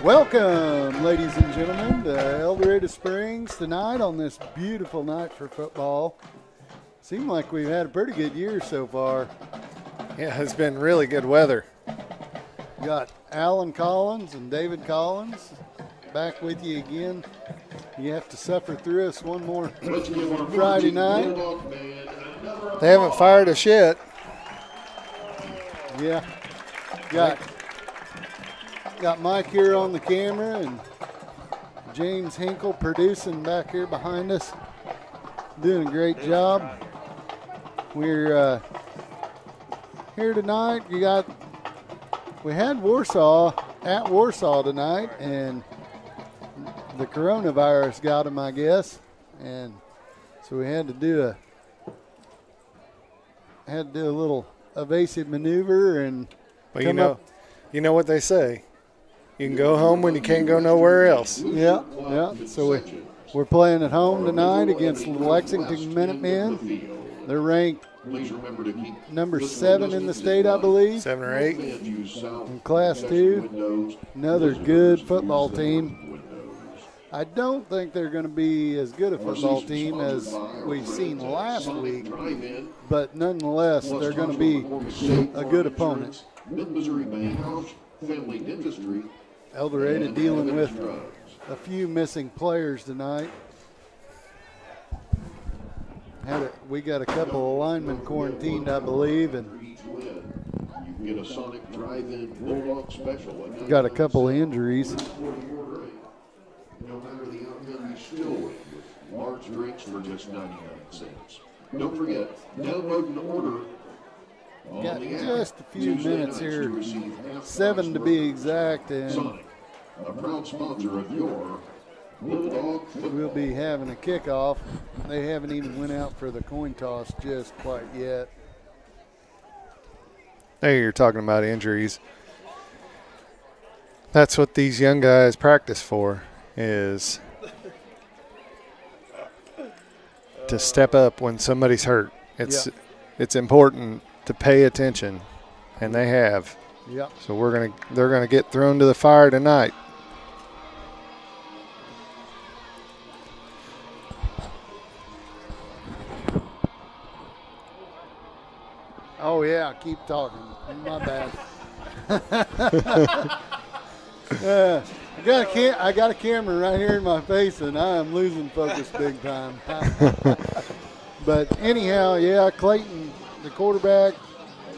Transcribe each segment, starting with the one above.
Welcome, ladies and gentlemen, to Dorado Springs tonight on this beautiful night for football. Seems like we've had a pretty good year so far. Yeah, it's been really good weather. Got Alan Collins and David Collins back with you again. You have to suffer through us one more Friday night. They haven't fired us yet. Yeah. Got Mike here on the camera and James Hinkle producing back here behind us. Doing a great job. We're here tonight. We had Warsaw at Warsaw tonight, and the coronavirus got them, I guess, and so we had to do a little evasive maneuver and. Well, you know what they say. You can go home when you can't go nowhere else. Yeah. So we're playing at home tonight against the Lexington Minutemen. They're ranked number 7 in the state, I believe. 7 or 8. In Class 2. Another good football team. I don't think they're going to be as good a football team as we've seen last week, but nonetheless, they're going to be a good opponent. El Dorado dealing with a few missing players tonight. We got a couple of linemen quarantined, I believe, and got a couple of injuries. Large drinks for just 99 cents. Don't forget, download and order. Got just a few minutes here, 7 to be exact, and a proud sponsor of your Bulldog. We'll be having a kickoff. They haven't even went out for the coin toss just quite yet. Hey, you're talking about injuries. That's what these young guys practice for, is to step up when somebody's hurt. It's important to pay attention, and they have. Yep. So they're gonna get thrown to the fire tonight. Oh yeah, keep talking. My bad. I got a camera right here in my face, and I am losing focus big time. But anyhow, yeah, Clayton, the quarterback,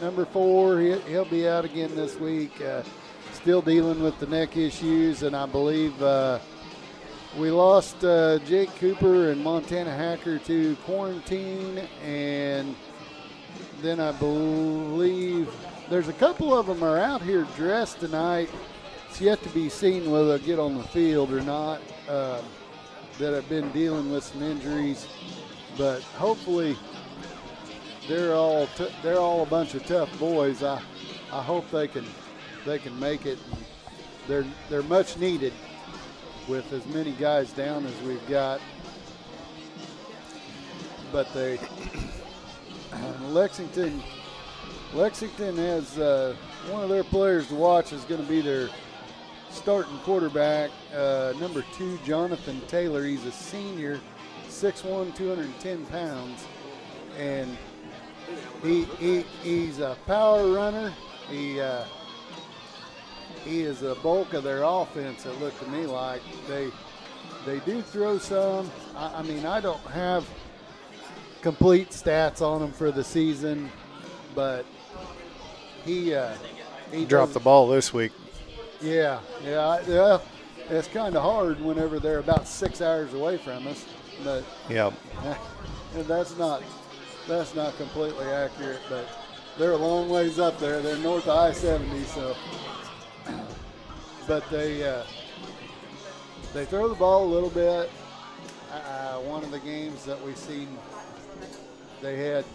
number 4, he'll be out again this week. Still dealing with the neck issues, and I believe we lost Jake Cooper and Montana Hacker to quarantine, and then I believe there's a couple of them are out here dressed tonight. It's yet to be seen whether they'll get on the field or not, that have been dealing with some injuries. but hopefully they're all a bunch of tough boys. I hope they can make it. They're much needed with as many guys down as we've got. But Lexington has one of their players to watch is going to be their starting quarterback, number 2, Jonathan Taylor. He's a senior, 6'1", 210 pounds, and he's a power runner. He is the bulk of their offense. It looked to me like they do throw some. I mean, I don't have complete stats on him for the season, but he dropped the ball this week. Yeah. It's kind of hard whenever they're about 6 hours away from us, but yep. that's not completely accurate. But they're a long ways up there. They're north of I-70, so. But they throw the ball a little bit. One of the games that we've seen, they had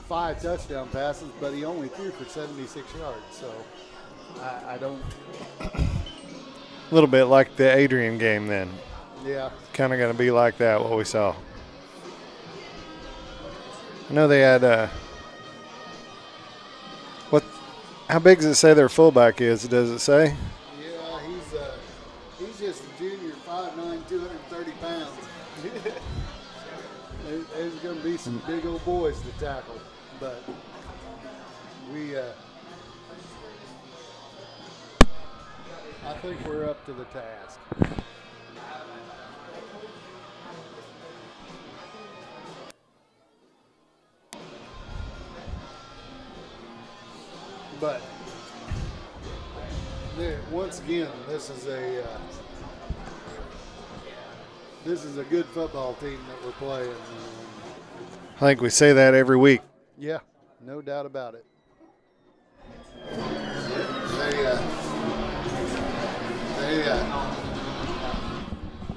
5 touchdown passes, but he only threw for 76 yards. So I don't. A little bit like the Adrian game then. Yeah. Kind of going to be like that, what we saw. I know they had how big does it say their fullback is? Does it say? Yeah, he's just a junior, 5'9", 230 pounds. There's going to be some big old boys to tackle, but I think we're up to the task. But once again, this is a good football team that we're playing. I think we say that every week. Yeah, no doubt about it.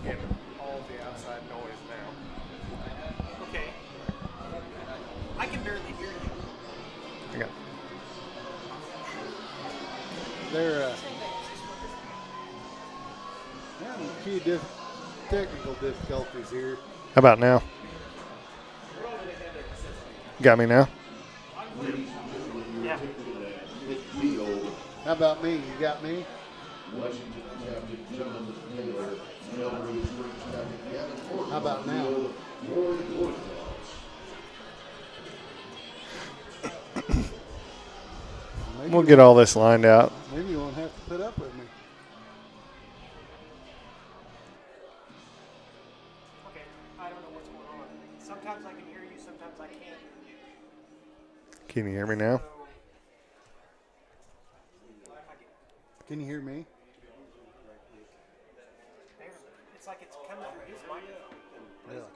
Getting all the outside noise now. Okay. I can barely hear you. I got. They're having a few technical difficulties here. How about now? Got me now? Yeah. How about me? You got me? How about now? We'll get all this lined out. Maybe you won't have to put up with me. Okay. I don't know what's going on. Sometimes I can hear you, sometimes I can't. Can you hear me now? Can you hear me? It's like it's coming through his microphone. Yeah.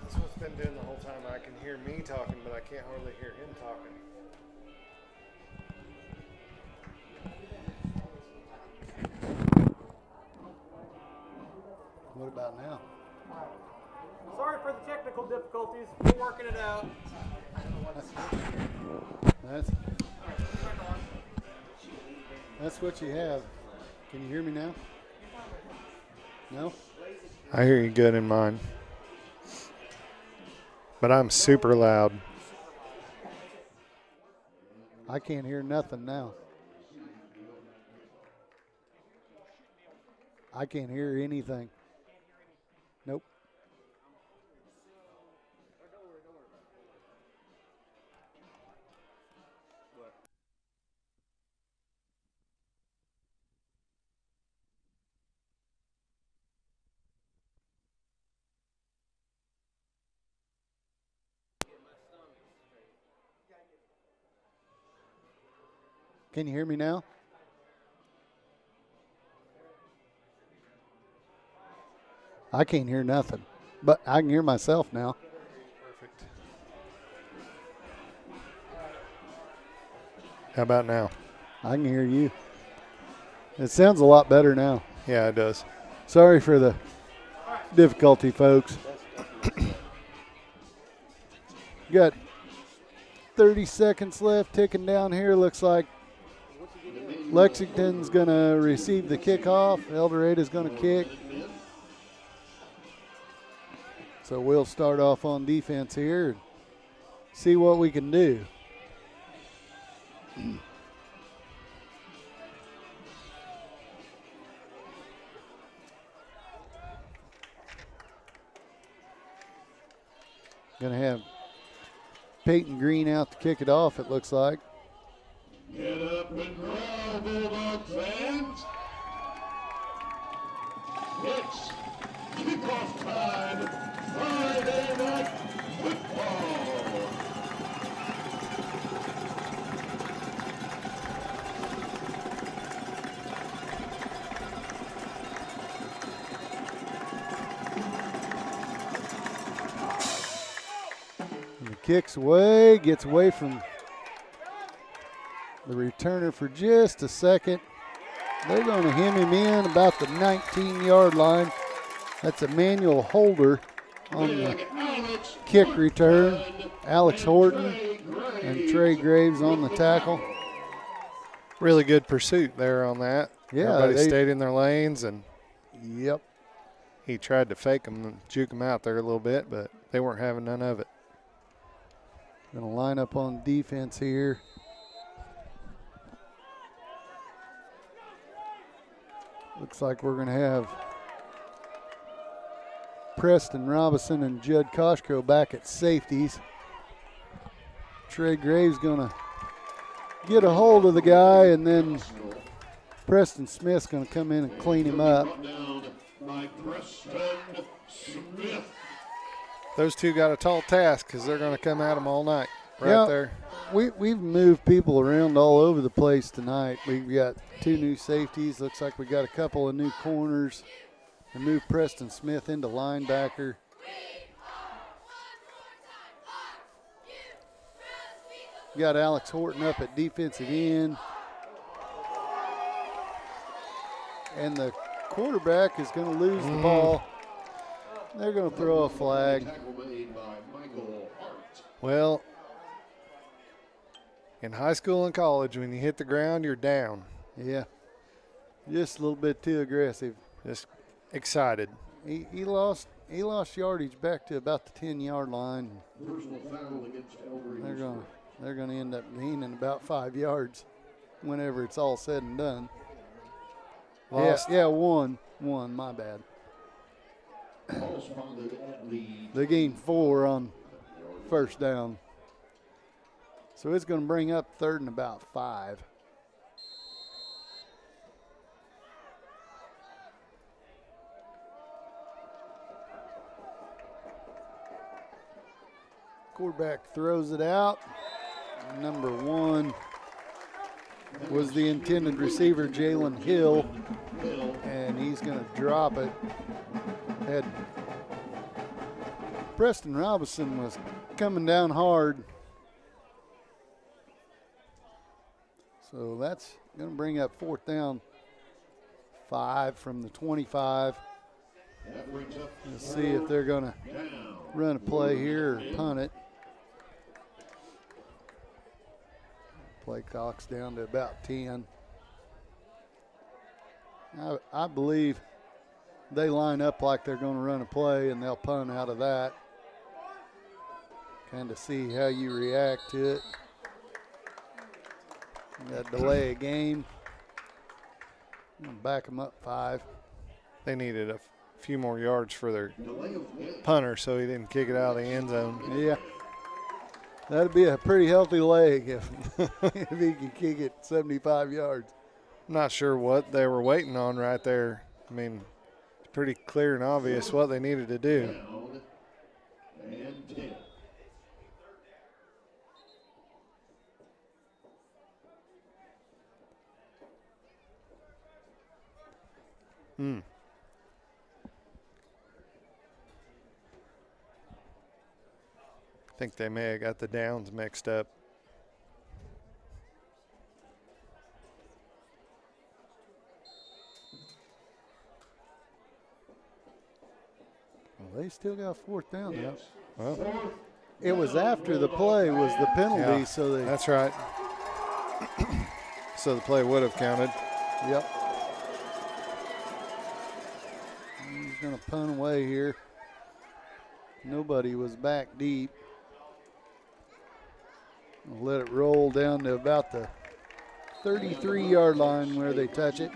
That's what's been doing the whole time. I can hear me talking, but I can't hardly hear him talking. What about now? Sorry for the technical difficulties. We're working it out. That's what you have. Can you hear me now? No? I hear you good in mine. But I'm super loud. I can't hear nothing now. I can't hear anything. Nope. Can you hear me now? I can't hear nothing, but I can hear myself now. Perfect. How about now? I can hear you. It sounds a lot better now. Yeah, it does. Sorry for the difficulty, folks. Got 30 seconds left ticking down here. Looks like Lexington's going to receive the kickoff. El Dorado's going to kick. So we'll start off on defense here and see what we can do. Going to have Peyton Green out to kick it off, it looks like. Get up and growl, Bulldogs fans. It's kickoff time. Friday night football. Kicks away, gets away from the returner for just a second. They're going to hem him in about the 19-yard line. That's Emmanuel Holder on the kick return. Alex Horton and Trey Graves on the tackle. Really good pursuit there on that. Yeah, everybody stayed in their lanes, and yep, he tried to fake them and juke them out there a little bit, but they weren't having none of it. Going to line up on defense here. Looks like we're going to have Preston Robinson and Judd Koshko back at safeties. Trey Graves going to get a hold of the guy, and then Preston Smith's going to come in and clean him up. Those two got a tall task because they're going to come at them all night right there. We've moved people around all over the place tonight. We've got 2 new safeties. Looks like we got a couple of new corners. We moved Preston Smith into linebacker. Got Alex Horton up at defensive end. And the quarterback is going to lose the ball. They're going to throw a flag. Well, in high school and college, when you hit the ground, you're down. Yeah, just a little bit too aggressive. Just excited. He lost yardage back to about the 10-yard line. They're going to end up gaining about 5 yards whenever it's all said and done. One. My bad. They gained 4 on first down. So it's going to bring up 3rd and about 5. Quarterback throws it out. Number 1 was the intended receiver, Jalen Hill, and he's going to drop it. Had Preston Robinson was coming down hard. So that's going to bring up 4th down, 5 from the 25. Let's see if they're going to run a play here or punt it. Play clock's down to about 10. I believe they line up like they're going to run a play, and they'll punt out of that. Kind of see how you react to it. Got delay a game. I'm going to back them up 5. They needed a few more yards for their punter, so he didn't kick it out of the end zone. Yeah. That'd be a pretty healthy leg if he can kick it 75 yards. I'm not sure what they were waiting on right there. I mean, it's pretty clear and obvious what they needed to do. I think they may have got the downs mixed up. They still got fourth down. Now. Well, It was after the play was the penalty, yeah, so they. that's right. So the play would have counted. Yep. He's going to punt away here. Nobody was back deep. We'll let it roll down to about the 33-yard line where they touch it.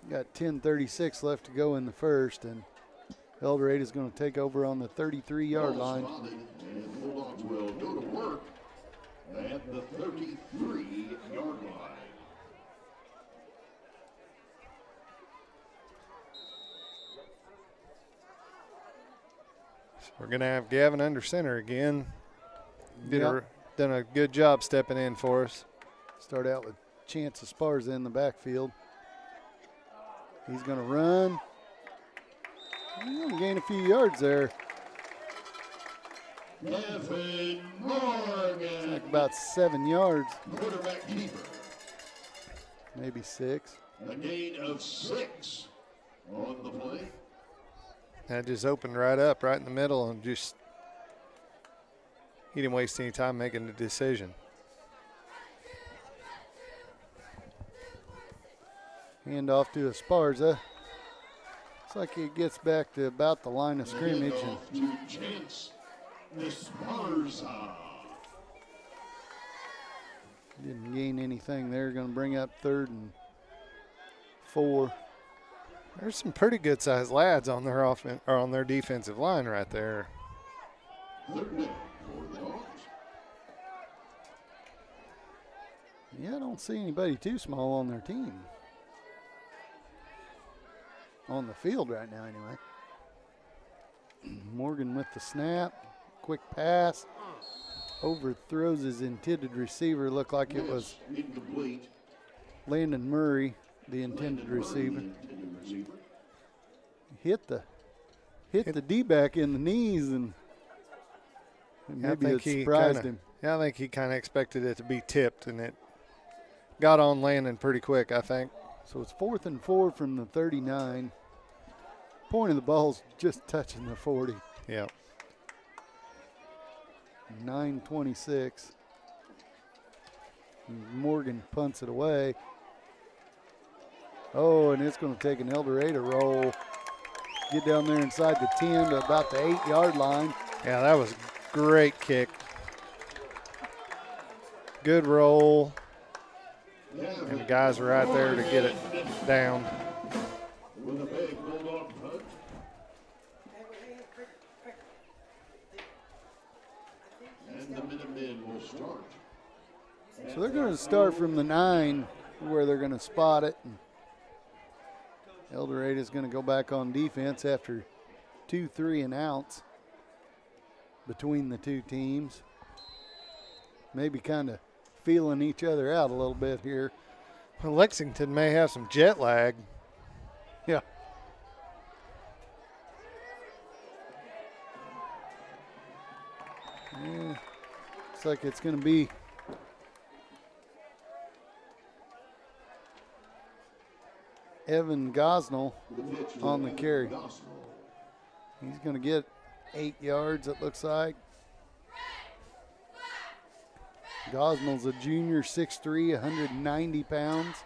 Got 10:36 left to go in the first, and El Dorado is going to take over on the 33-yard line. And the Bulldogs will go to work at the 33-yard line. We're going to have Gavin under center again. Yep. Done a good job stepping in for us. Start out with Chance Esparza in the backfield. He's going to run. He's going to gain a few yards there. Kevin Morgan. Like about 7 yards, Quarterback keeper. maybe 6. A gain of 6 on the play. That just opened right up, right in the middle, and he didn't waste any time making the decision. Hand off to Esparza. Looks like he gets back to about the line of scrimmage. And Off to Chance Esparza. didn't gain anything there. Going to bring up 3rd and 4. There's some pretty good-sized lads on their on their defensive line right there. 3rd down for the Dogs. Yeah, I don't see anybody too small on their team. On the field right now, anyway. Morgan with the snap. Quick pass. Overthrows his intended receiver. Looked like it was Incomplete. Landon Murray, the intended receiver. Intended receiver. Hit the D-back in the knees, and maybe it surprised him. Yeah, I think he kind of expected it to be tipped, and it got on Landon pretty quick, I think. So it's 4th and 4 from the 39. Point of the ball's just touching the 40. Yeah. 9:26. Morgan punts it away. Oh, and it's going to take an El Dorado roll. Get down there inside the 10 to about the 8-yard line. Yeah, that was a great kick. Good roll. And the guys were right there to get it down. With a big Bulldog punt. And the Minutemen will start. So they're going to start from the 9 where they're going to spot it. And El Dorado is going to go back on defense after 2 3 and outs between the two teams. Maybe kind of feeling each other out a little bit here. Well, Lexington may have some jet lag. Yeah. Yeah. Looks like it's going to be Evan Gosnell on the carry. He's going to get 8 yards, it looks like. Gosnell's a junior, 6'3", 190 pounds.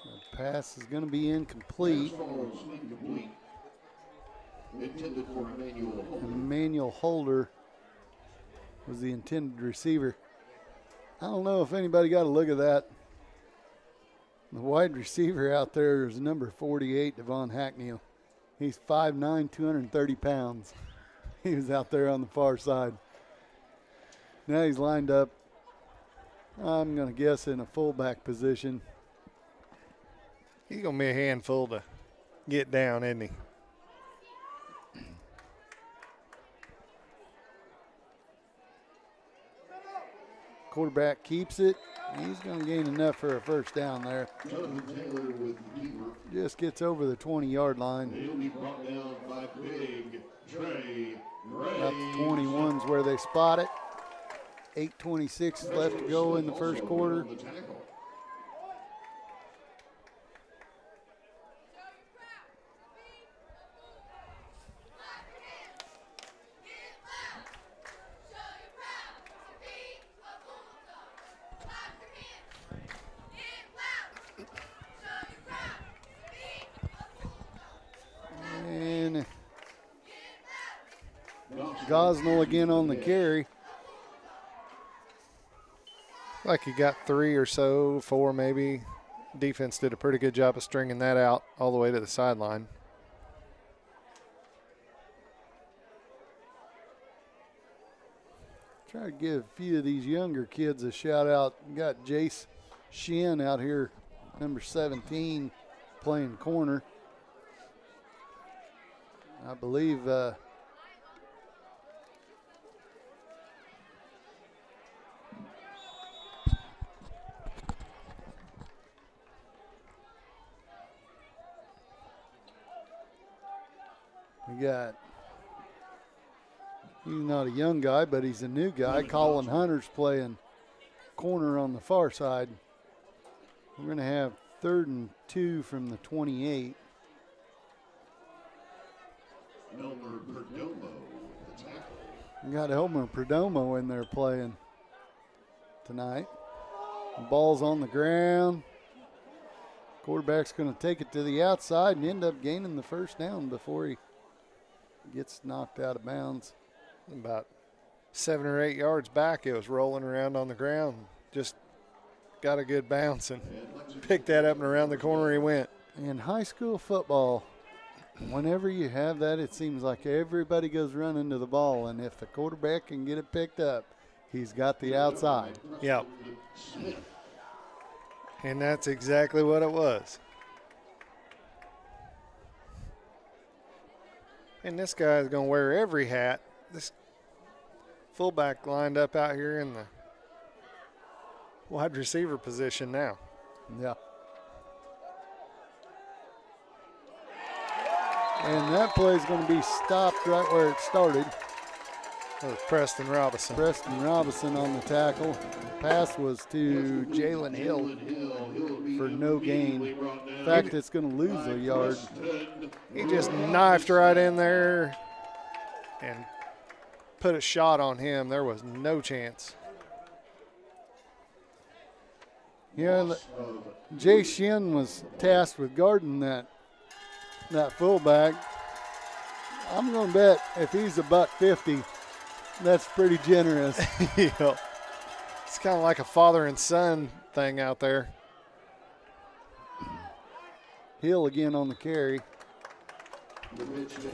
The pass is going to be incomplete. Incomplete. Intended for Emmanuel Holder. Emmanuel Holder was the intended receiver. I don't know if anybody got a look at that. The wide receiver out there is number 48, Devon Hackney. He's 5'9", 230 pounds. He was out there on the far side. Now he's lined up, I'm going to guess, in a fullback position. He's going to be a handful to get down, isn't he? Quarterback keeps it. He's going to gain enough for a first down there. Taylor with the keeper. Just gets over the 20-yard line. He'll be brought down by Big Trey Ray. About the 21's where they spot it. 8:26 left to go in the first quarter. And Gosnell again on the carry. Like he got 3 or so, 4 maybe. Defense did a pretty good job of stringing that out all the way to the sideline. Try to give a few of these younger kids a shout out. We got Jace Shin out here, number 17, playing corner. I believe we got, he's not a young guy, but he's a new guy. Colin Hunter's playing corner on the far side. We're going to have 3rd and 2 from the 28. Elmer Perdomo, the tackle. We got Elmer Perdomo in there playing tonight. The ball's on the ground. Quarterback's going to take it to the outside and end up gaining the first down before he gets knocked out of bounds. About 7 or 8 yards back, it was rolling around on the ground. Just got a good bounce and picked that up and around the corner he went. In high school football, whenever you have that, it seems like everybody goes running to the ball, and if the quarterback can get it picked up, he's got the outside. Yep. And that's exactly what it was. And this guy's going to wear every hat. This fullback lined up out here in the wide receiver position now. Yeah. And that play is going to be stopped right where it started. That was Preston Robinson. Preston Robinson on the tackle. The pass was to Jalen Hill for no gain. In fact, it's going to lose a yard. He just knifed right in there and put a shot on him. There was no chance. Yeah, Jay Shin was tasked with guarding that fullback. I'm going to bet if he's $150, that's pretty generous. Yeah. It's kind of like a father and son thing out there. Hill again on the carry.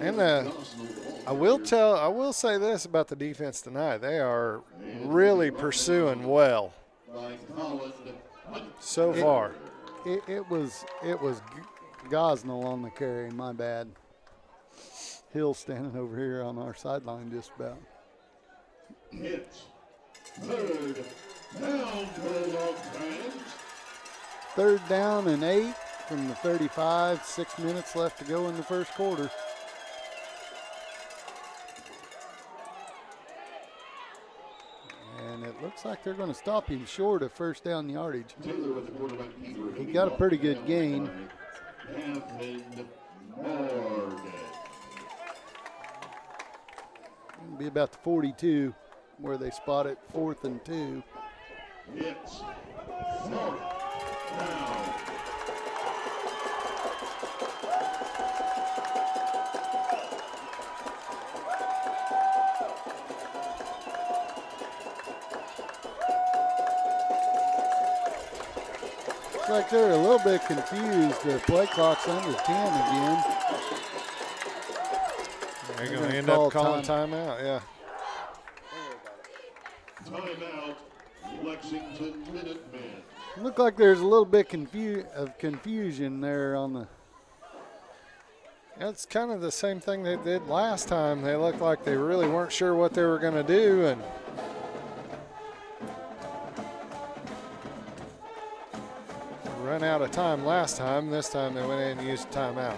And I will say this about the defense tonight. They are really pursuing well so far. It was Gosnell on the carry, my bad. Hill standing over here on our sideline just about. Hits. 3rd down, Bulldogs fans. 3rd down and 8 from the 35. 6 minutes left to go in the first quarter. And it looks like they're going to stop him short of first down yardage. Taylor with the quarterback keeper. He got a pretty good gain. It'll be about the 42 where they spot it, 4th and 2. It's 4th down. Looks like they're a little bit confused. The play clock's under 10 again. They're going to end up calling timeout, yeah. Timeout, Lexington Minutemen. Looked like there's a little bit of confusion there on the. That's kind of the same thing they did last time. They looked like they really weren't sure what they were going to do, and run out of time last time. This time they went in and used a timeout.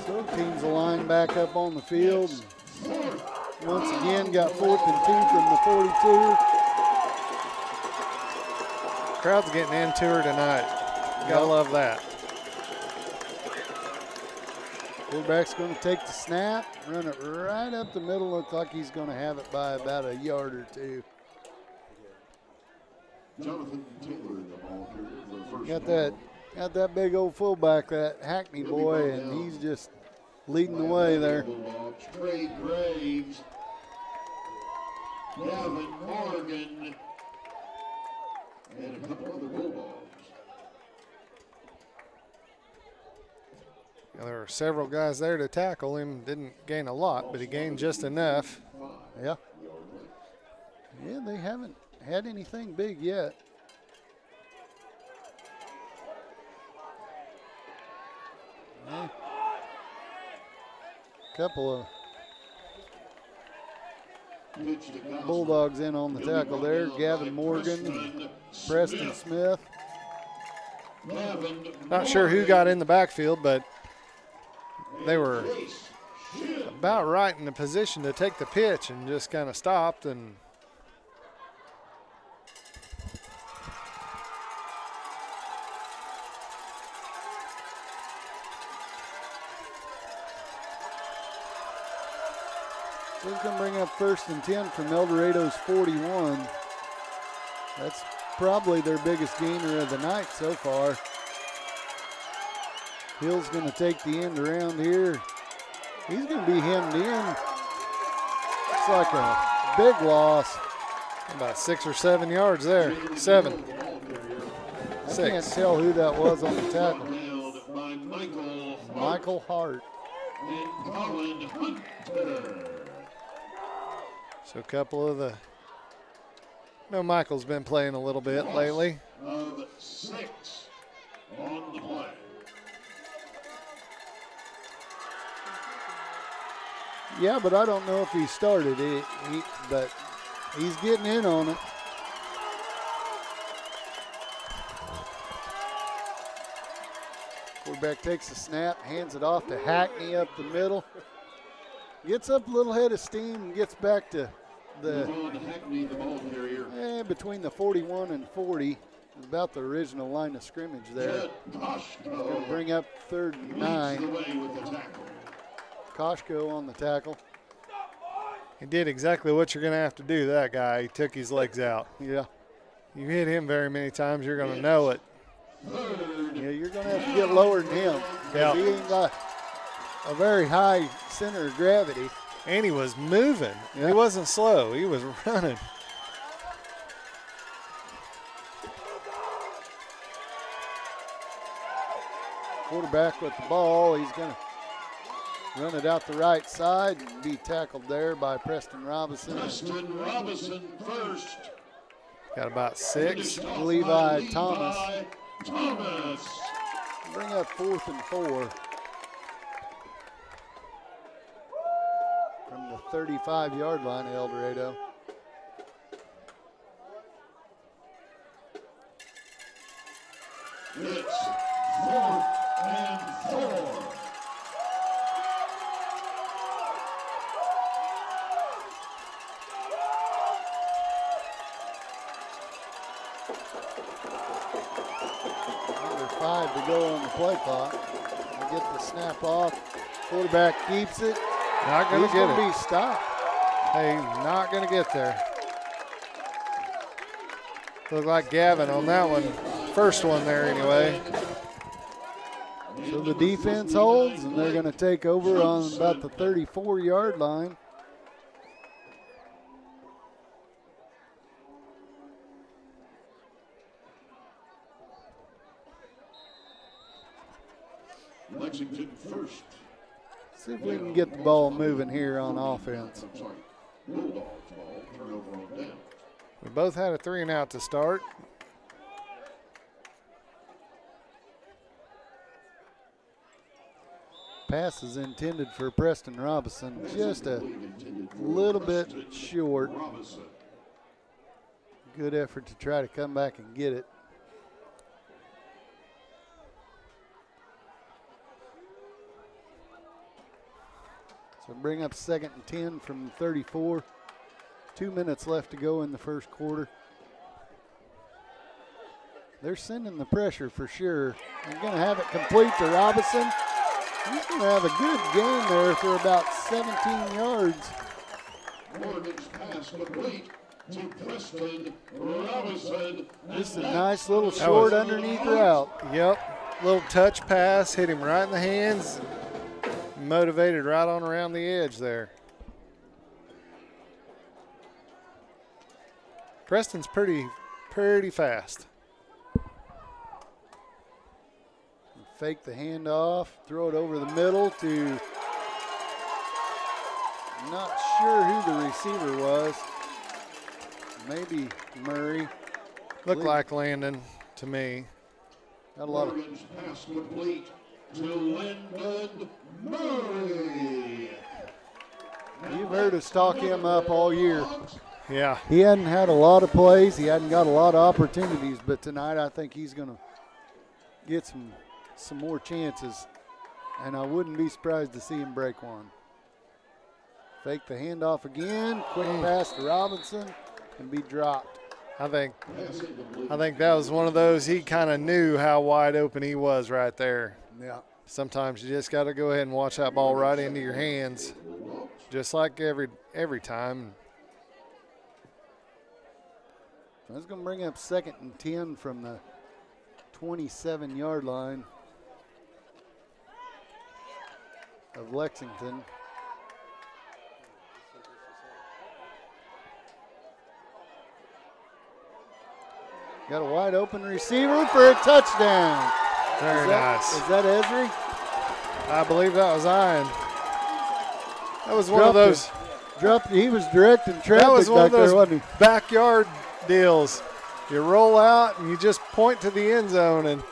So teams align back up on the field. Once again, got 4th and 2 from the 42. Crowd's getting into her tonight. Gotta love that. Quarterback's going to take the snap, run it right up the middle. Looks like he's going to have it by about a yard or two. Jonathan Taylor, the ball carrier for the first Got that big old fullback, that Hackney boy, and he's just leading the way there. Bulldogs, Trey Graves, Gavin Morgan, and a couple other Bulldogs. Yeah, there were several guys there to tackle him. Didn't gain a lot, but he gained just enough. Yeah. Yeah, they haven't had anything big yet. Yeah. Couple of Bulldogs in on the tackle there. Gavin Morgan, Preston Smith. Not sure who got in the backfield, but they were about right in the position to take the pitch and just kind of stopped. And so he's going to bring up 1st and 10 from El Dorado's 41. That's probably their biggest gainer of the night so far. Hill's going to take the end around here. He's going to be hemmed in. It's like a big loss. about 6 or 7 yards there. 7. I can't tell who that was on the tackle. Michael Hart. And Colin Hunter. So a couple of the, Michael's been playing a little bit lately. Of 6 on the play. Yeah, but I don't know if he started it, but he's getting in on it. Quarterback takes the snap, hands it off to Hackney up the middle. Gets up a little head of steam and gets back to the between the 41 and 40, about the original line of scrimmage there. Going to bring up 3rd and 9. Koshko on the tackle. He did exactly what you're going to have to do, that guy. He took his legs out. Yeah. You hit him very many times, you're going to know it. Yeah, you're going to have to get lower than him. Yeah. He ain't got a very high center of gravity. And he was moving. Yeah. He wasn't slow. He was running. Quarterback with the ball. He's going to run it out the right side and be tackled there by Preston Robinson. Preston Robinson first. Got about 6. Levi Thomas. Thomas. Bring up 4th and 4. From the 35-yard line of El Dorado. It's 4th and 4. Under 5 to go on the play clock. They get the snap off. Quarterback keeps it. Not going to He's get going to it. be stopped. Hey, not going to get there. Looked like Gavin on that one. First one there anyway. So the defense holds, and they're going to take over on about the 34-yard line. Lexington first. See if we can get the ball moving here on offense. I'm sorry. Bulldogs ball, turnover on down. We both had a 3 and out to start. Pass is intended for Preston Robinson, just a little bit short. Good effort to try to come back and get it. So bring up 2nd and 10 from 34. 2 minutes left to go in the first quarter. They're sending the pressure for sure. They're going to have it complete to Robinson. He's going to have a good gain there for about 17 yards. Morgan's pass complete to Preston Robinson. Just a nice little short underneath route. Yep, little touch pass, hit him right in the hands. Motivated right on around the edge there. Preston's pretty fast. Fake the handoff, throw it over the middle to, not sure who the receiver was. Maybe Murray. Looked like Landon to me. Got a lot of. Morgan's pass complete to Lyndon Murray. You've heard us talk him up all year. Yeah. He hadn't had a lot of plays. He hadn't got a lot of opportunities, but tonight I think he's going to get some more chances, and I wouldn't be surprised to see him break one. Fake the handoff again, quick pass to Robinson, and be dropped. I think that was one of those, he kind of knew how wide open he was right there. Yeah. Sometimes you just got to go ahead and watch that ball right into your hands, just like every time. That's going to bring up 2nd and 10 from the 27-yard line of Lexington. Got a wide open receiver for a touchdown. Very nice. Is that Esri? I believe that was Ian. That was one of those. He was directing traffic That was one back of those there, wasn't he? backyard deals. You roll out and you just point to the end zone and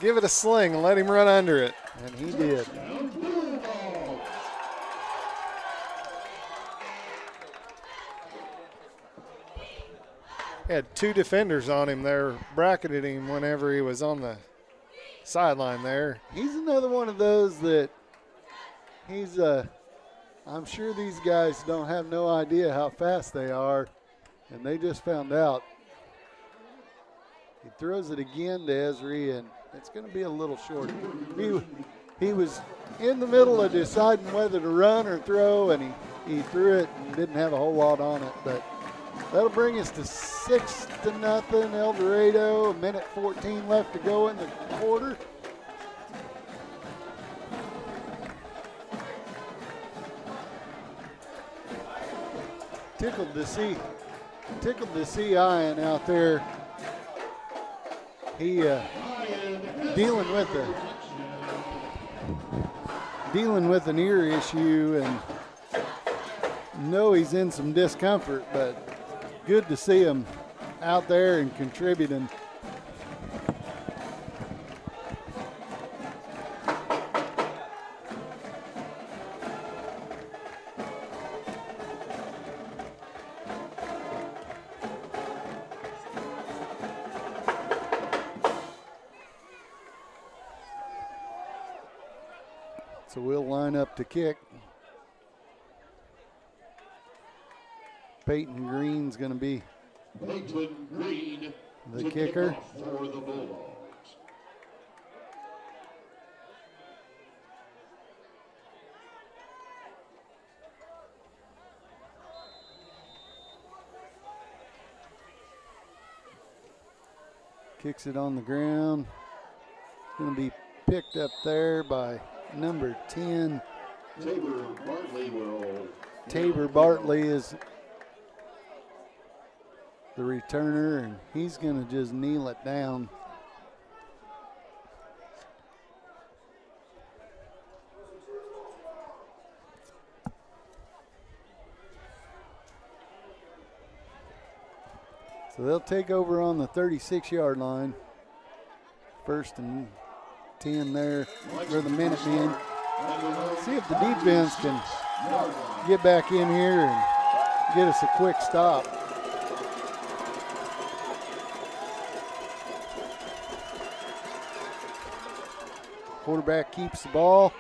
give it a sling and let him run under it. And he did. He had 2 defenders on him there, bracketed him whenever he was on the sideline there. He's another one of those that I'm sure these guys don't have no idea how fast they are, and they just found out. He throws it again to Esri, and it's going to be a little short. He was in the middle of deciding whether to run or throw, and he threw it and didn't have a whole lot on it, but that'll bring us to 6-0 El Dorado. 1:14 left to go in the quarter. Tickled to see Ian out there. He dealing with an ear issue, and know he's in some discomfort, but good to see him out there and contributing. So we'll line up to kick. Peyton Green's going to be the kicker. For the Bulldogs. Kicks it on the ground. It's going to be picked up there by number 10. Tabor Bartley is the returner, and he's going to just kneel it down. So they'll take over on the 36-yard line. 1st and 10 there for the Minutemen. See if the defense can get back in here and get us a quick stop. Quarterback keeps the ball.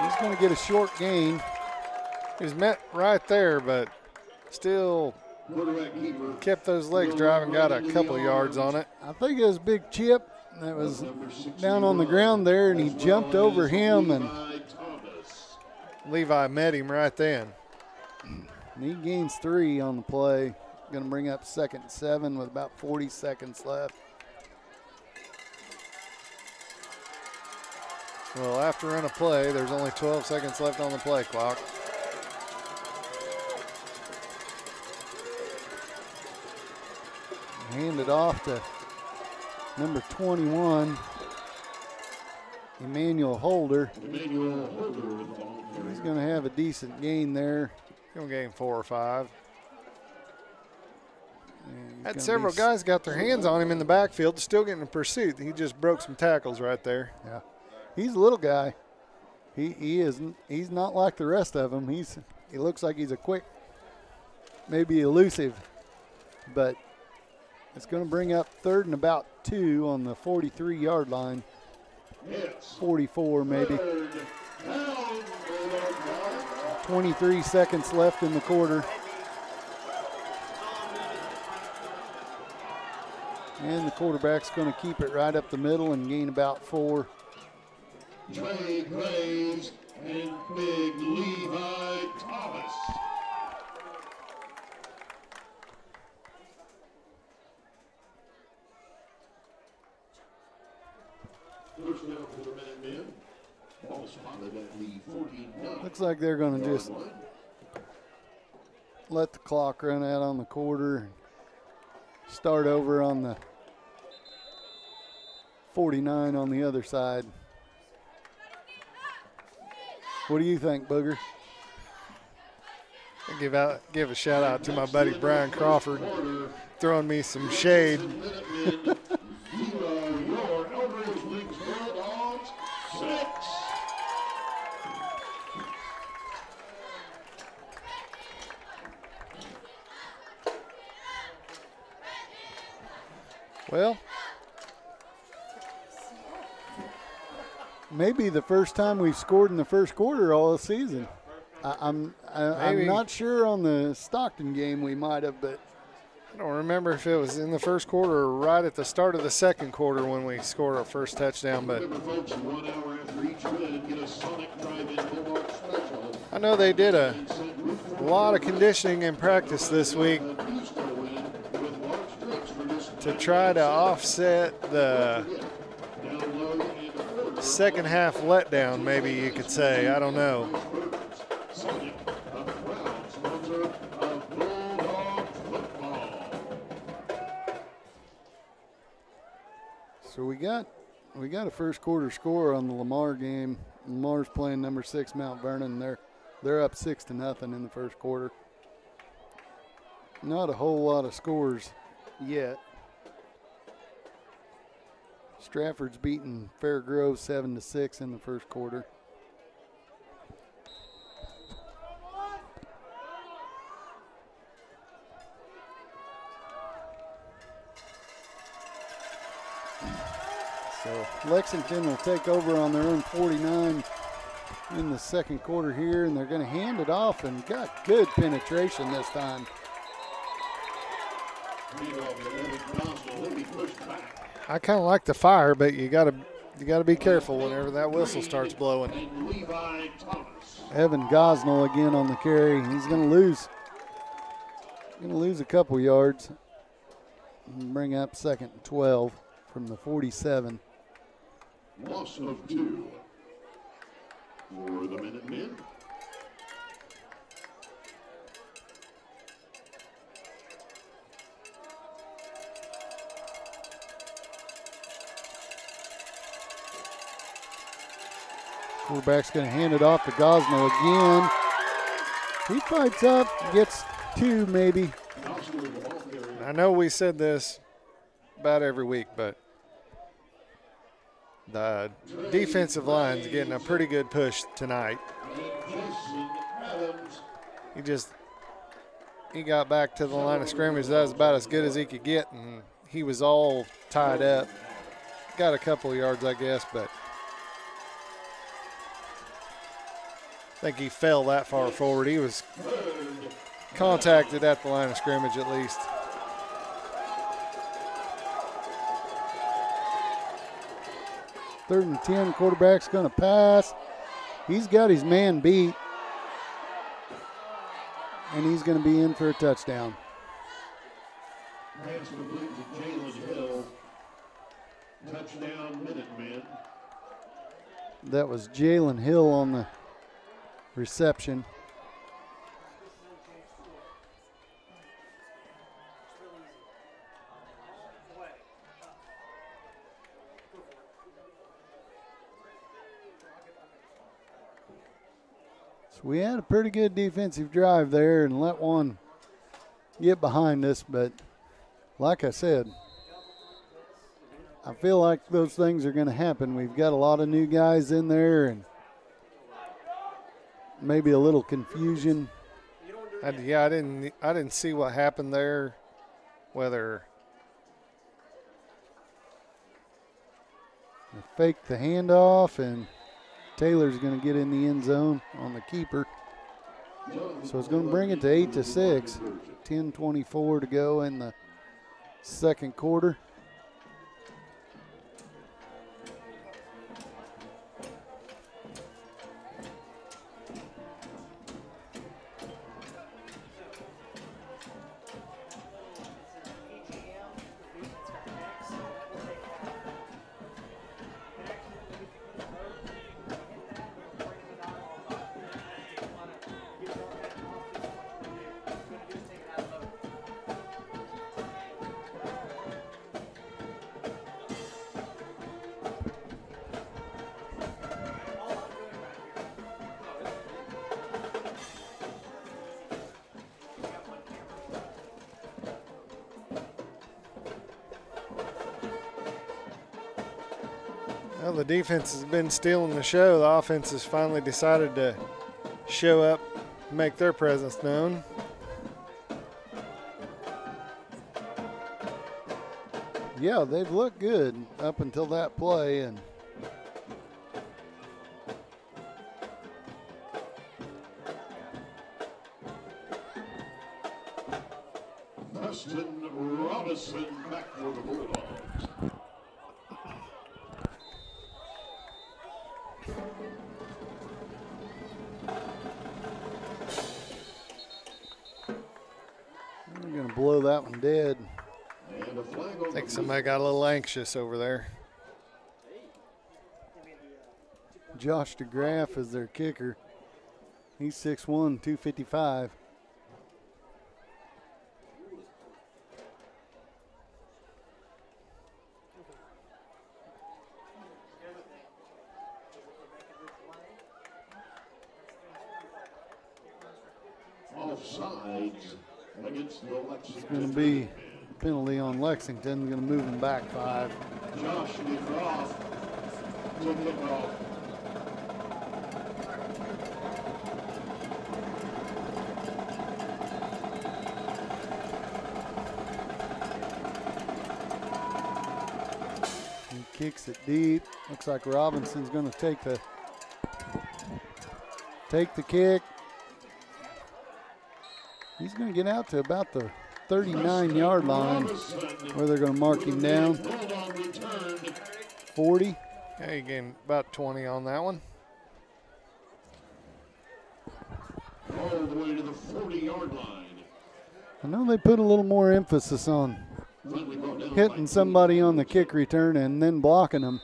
He's going to get a short gain. He's met right there, but still kept those legs driving, got a couple yards on it. I think it was Big Chip that was down on the ground there, and he jumped over him, and Levi met him right then. He gains 3 on the play. Going to bring up 2nd and 7 with about 40 seconds left. Well, after run a play, there's only 12 seconds left on the play clock. Hand it off to number 21, Emmanuel Holder. He's going to have a decent gain there. Going to gain 4 or 5. Had several guys got their hands on him in the backfield, still getting in pursuit. He just broke some tackles right there. Yeah, he's a little guy. He's not like the rest of them. He looks like he's a quick, maybe elusive, but it's going to bring up 3rd and about 2 on the 43-yard line. 44 maybe. 23 seconds left in the quarter. And the quarterback's going to keep it right up the middle and gain about 4. Trey Graves and Big Levi Thomas. First down for the Minutemen. Ball spotted at the 49. Looks like they're going to just let the clock run out on the quarter. Start over on the 49 on the other side. What do you think, Booger? I give a shout out to my buddy Brian Crawford, throwing me some shade. Well, maybe the first time we've scored in the first quarter all season. I'm not sure on the Stockton game we might have, but I don't remember if it was in the first quarter or right at the start of the second quarter when we scored our first touchdown. But I know they did a lot of conditioning in practice this week to try to offset the second half letdown, maybe you could say. I don't know. So we got a first quarter score on the Lamar game. Lamar's playing number 6 Mount Vernon. They're up 6-0 in the first quarter. Not a whole lot of scores yet. Stratford's beaten Fairgrove 7-6 in the first quarter. So Lexington will take over on their own 49 in the second quarter here, and they're going to hand it off, and got good penetration this time. I kind of like the fire, but you got to be careful whenever that whistle starts blowing. Evan Gosnell again on the carry. He's going to lose a couple yards and bring up 2nd and 12 from the 47. Loss of 2 for the Minutemen. Quarterback's going to hand it off to Gosnell again. He fights up, gets 2 maybe. I know we said this about every week, but the defensive line's getting a pretty good push tonight. He got back to the line of scrimmage. That was about as good as he could get, and he was all tied up. Got a couple of yards, I guess, but I think he fell that far forward. He was contacted at the line of scrimmage at least. Third and 10, quarterback's going to pass. He's got his man beat, and he's going to be in for a touchdown. Pass complete to Jalen Hill. Touchdown, Minutemen. That was Jalen Hill on the reception. So we had a pretty good defensive drive there and let one get behind us, but like I said, I feel like those things are going to happen. We've got a lot of new guys in there and maybe a little confusion. I didn't see what happened there, whether they fake the handoff and Taylor's going to get in the end zone on the keeper. So it's going to bring it to 8-6. 10:24 to go in the second quarter. Well, the defense has been stealing the show. The offense has finally decided to show up, make their presence known. Yeah, they've looked good up until that play, and Dustin Robinson back for the Bulldogs. we're going to blow that one dead. And a flag on I think the somebody got a little anxious over there. Josh DeGraff is their kicker. He's 6'1", 255. offsides against the Lexington. It's going to be a penalty on Lexington. Going to move them back 5. Josh DeGraff to kick off. He kicks it deep. Looks like Robinson's going to take the kick. He's going to get out to about the 39-yard line where they're going to mark him down. 40. Yeah, he gained about 20 on that one. All the way to the 40-yard line. I know they put a little more emphasis on hitting somebody on the kick return and then blocking them.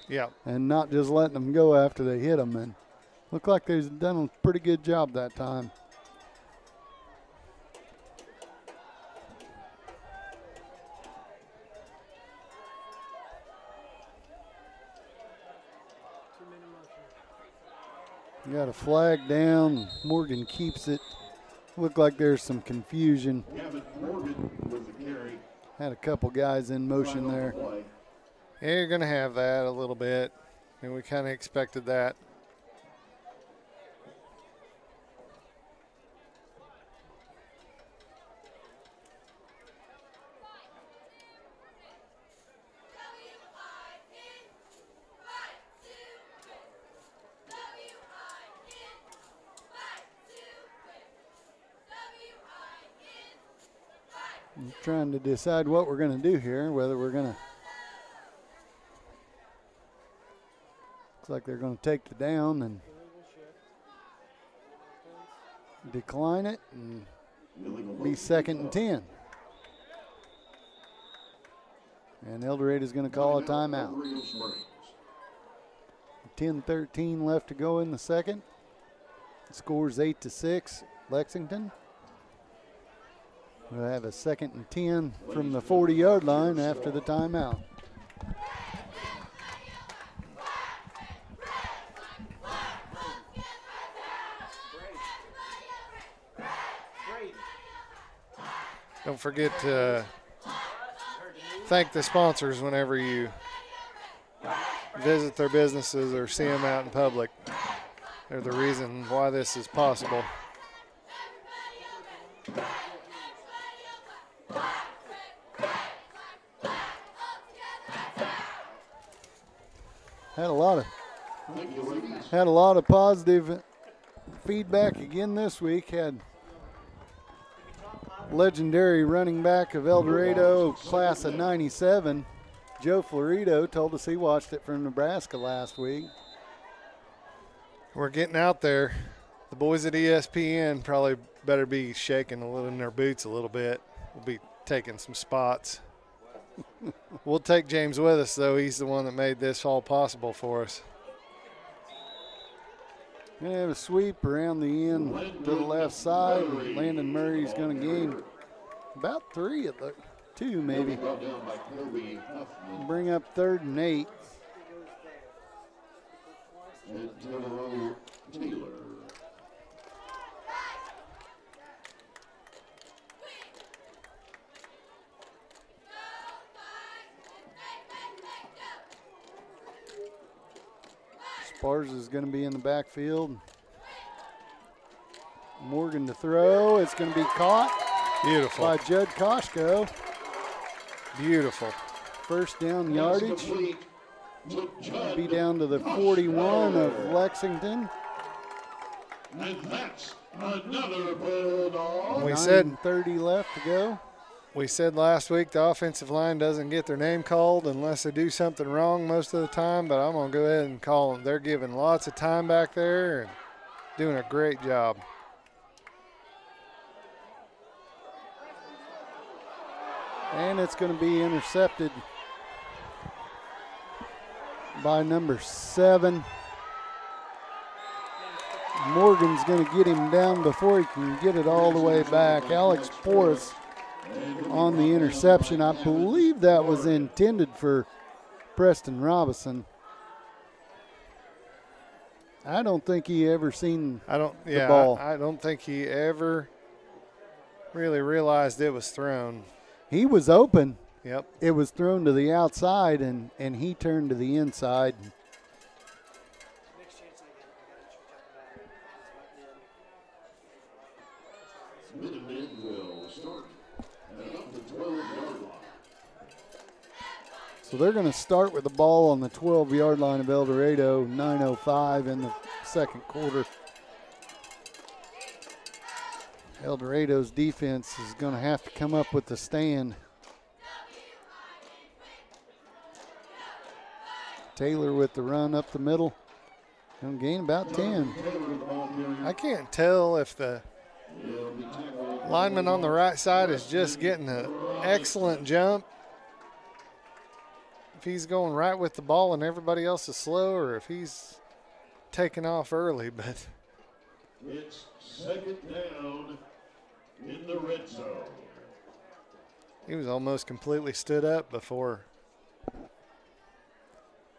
Yeah. And not just letting them go after they hit them. And looked like they've done a pretty good job that time. Got a flag down. Morgan keeps it. Looked like there's some confusion. Had a couple guys in motion there. Yeah, you're going to have that a little bit. And we kind of expected that. I'm trying to decide what we're going to do here, whether we're going to. Looks like they're going to take the down and decline it and be 2nd and 10. And El Dorado's going to call a timeout. 10-13 left to go in the second. The score's 8-6, Lexington. We'll have a 2nd and 10 from the 40-yard line after the timeout. Don't forget to thank the sponsors whenever you visit their businesses or see them out in public. They're the reason why this is possible. Had a lot of positive feedback again this week. Had legendary running back of El Dorado, class of '97, Joe Florido, told us he watched it from Nebraska last week. We're getting out there. The boys at ESPN probably better be shaking a little in their boots a little bit. We'll be taking some spots. We'll take James with us, though. He's the one that made this all possible for us. Going to have a sweep around the end to the left side. Landon Murray's going to gain about 3 at the 2, maybe. Bring up 3rd and 8. Taylor. Sparks is going to be in the backfield. Morgan to throw. It's going to be caught. Beautiful. By Judd Koshko. Beautiful. First down yardage. Be down to the 41 of Lexington. And that's another Bulldog. We said 30 left to go. We said last week the offensive line doesn't get their name called unless they do something wrong most of the time, but I'm going to go ahead and call them. They're giving lots of time back there and doing a great job. And it's going to be intercepted by number 7. Morgan's going to get him down before he can get it all the way back. Alex Porras on the interception. I believe that was intended for Preston Robinson. I don't think he ever seen the ball. I don't think he ever really realized it was thrown. He was open. Yep. It was thrown to the outside, and he turned to the inside. Minutemen will start at up the 12-yard line. So they're going to start with the ball on the 12-yard line of El Dorado, 9:05 in the second quarter. El Dorado's defense is going to have to come up with the stand. Taylor with the run up the middle. Going to gain about 10. I can't tell if the lineman on the right side is just getting an excellent jump. If he's going right with the ball and everybody else is slow, or if he's taking off early. But It's second down in the red zone. he was almost completely stood up before.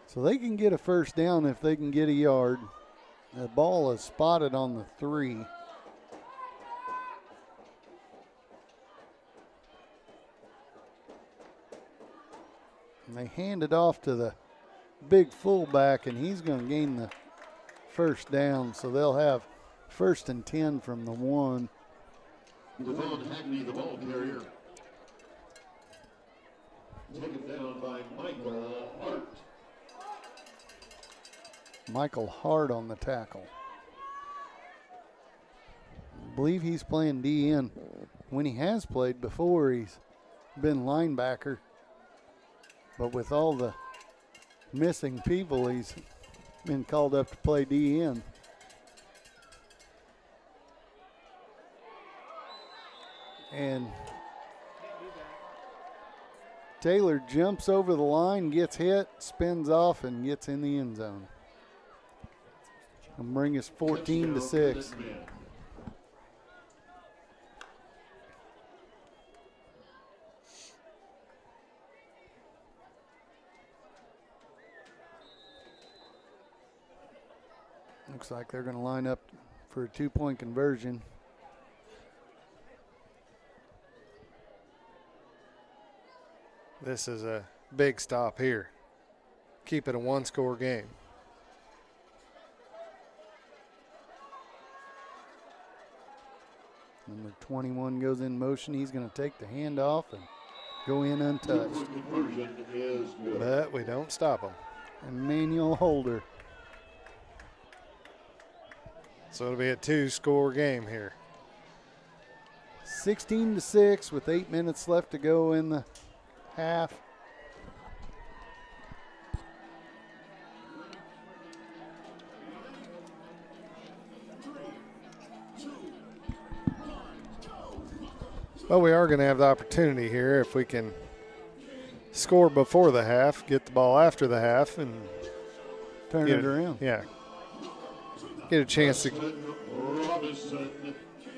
So they can get a first down if they can get a yard. The ball is spotted on the 3. And they hand it off to the big fullback, and he's going to gain the first down. So they'll have 1st and 10 from the 1. Devon Hackney, the ball carrier. Taken down by Michael Hart. Michael Hart on the tackle. I believe he's playing DN. When he has played before, he's been linebacker. But with all the missing people, he's been called up to play DN. And Taylor jumps over the line, gets hit, spins off, and gets in the end zone. And bring us 14-6. Looks like they're going to line up for a 2-point conversion. This is a big stop here. Keep it a 1-score game. Number 21 goes in motion. He's going to take the handoff and go in untouched. But we don't stop him. Emmanuel Holder. So it'll be a 2-score game here. 16-6 with 8 minutes left to go in the half. Well, we are going to have the opportunity here if we can score before the half, get the ball after the half, and turn it around. Yeah. Get a chance to. Robinson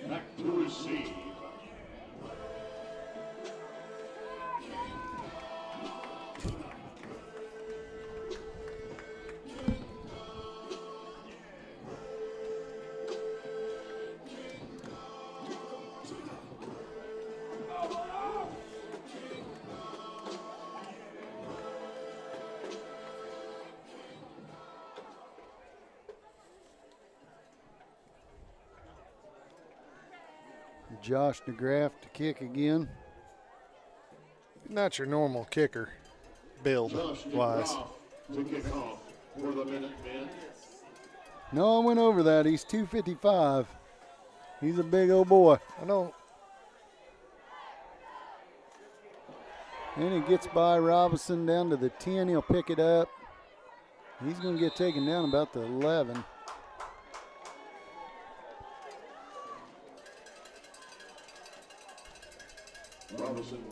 back to receive. Josh DeGraff to kick again. Not your normal kicker build-wise. To kick off for the Minutemen. No, I went over that. He's 255. He's a big old boy. I know. And he gets by Robinson down to the 10. He'll pick it up. He's going to get taken down about the 11.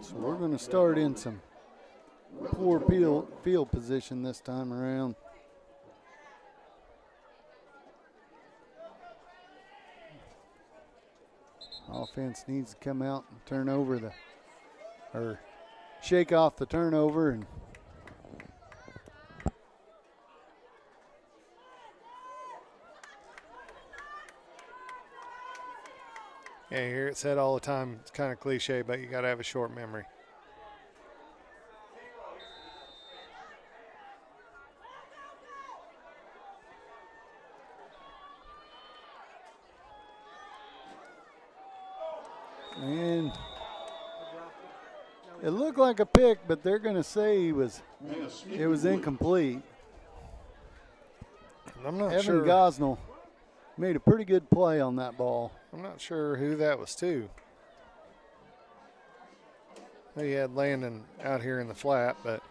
So we're going to start in some poor field position this time around. Offense needs to come out and turn over or shake off the turnover. And Yeah, you hear it said all the time. It's kind of cliche, but you got to have a short memory. And it looked like a pick, but they're going to say it was incomplete. I'm not Evan sure. Gosnell made a pretty good play on that ball. I'm not sure who that was to. He had Landon out here in the flat, but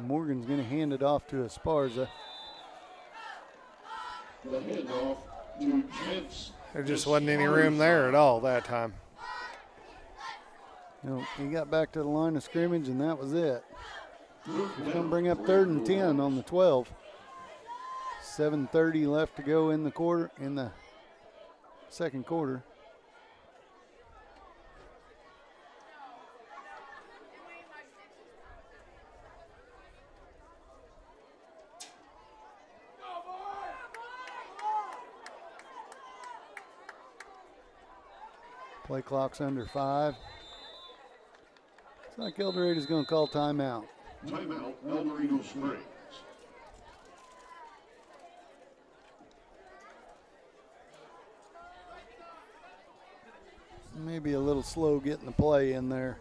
Morgan's going to hand it off to Esparza. The handoff to James. There just wasn't any room there at all that time. No, he got back to the line of scrimmage, and that was it. He's going to bring up 3rd and 10 on the 12. 7:30 left to go in the second quarter. Play clock's under 5. It's like El Dorado's going to call timeout. Timeout, El Dorado Springs. Maybe a little slow getting the play in there.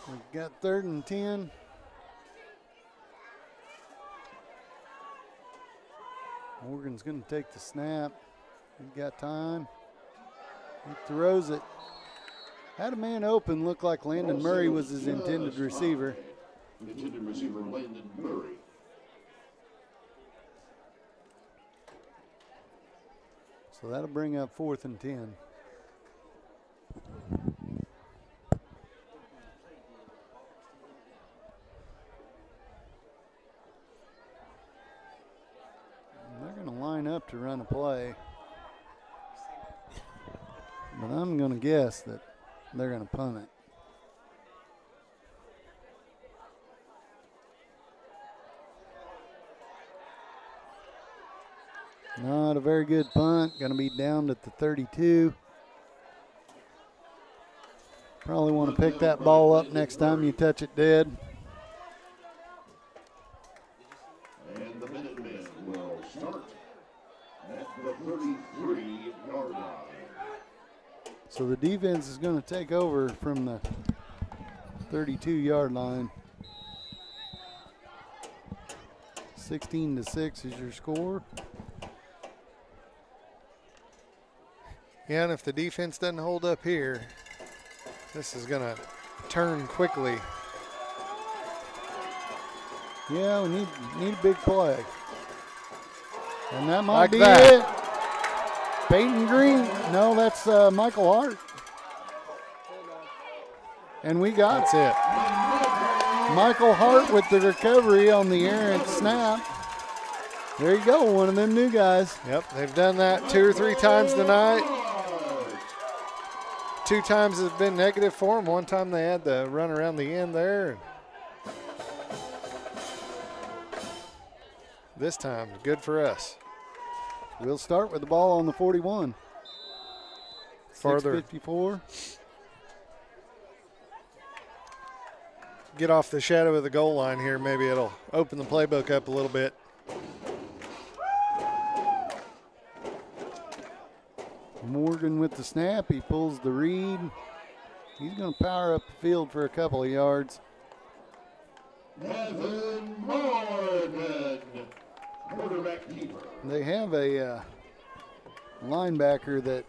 We've got 3rd and 10. Morgan's going to take the snap. He's got time. He throws it. Had a man open, looked like Landon Murray was his intended receiver. Intended receiver Landon Murray. So that'll bring up 4th and 10. Up to run a play, but I'm going to guess that they're going to punt it. Not a very good punt. Going to be down at the 32. Probably want to pick that ball up next time you touch it dead. And the Minutemen will start at the 33-yard line. So the defense is going to take over from the 32-yard line. 16-6 is your score. Yeah, and if the defense doesn't hold up here, this is going to turn quickly. Yeah, we need a big play. And that might Like be that. it. Peyton Green. No, that's Michael Hart. And we got That's it. Michael Hart with the recovery on the errant snap. There you go, one of them new guys. Yep, they've done that 2 or 3 times tonight. 2 times has been negative for them. 1 time they had to run around the end there. This time, good for us. We'll start with the ball on the 41. Farther. 6:54. Get off the shadow of the goal line here. Maybe it'll open the playbook up a little bit. Morgan with the snap. He pulls the read. He's going to power up the field for a couple of yards. Evan Morgan, quarterback keeper. They have a linebacker that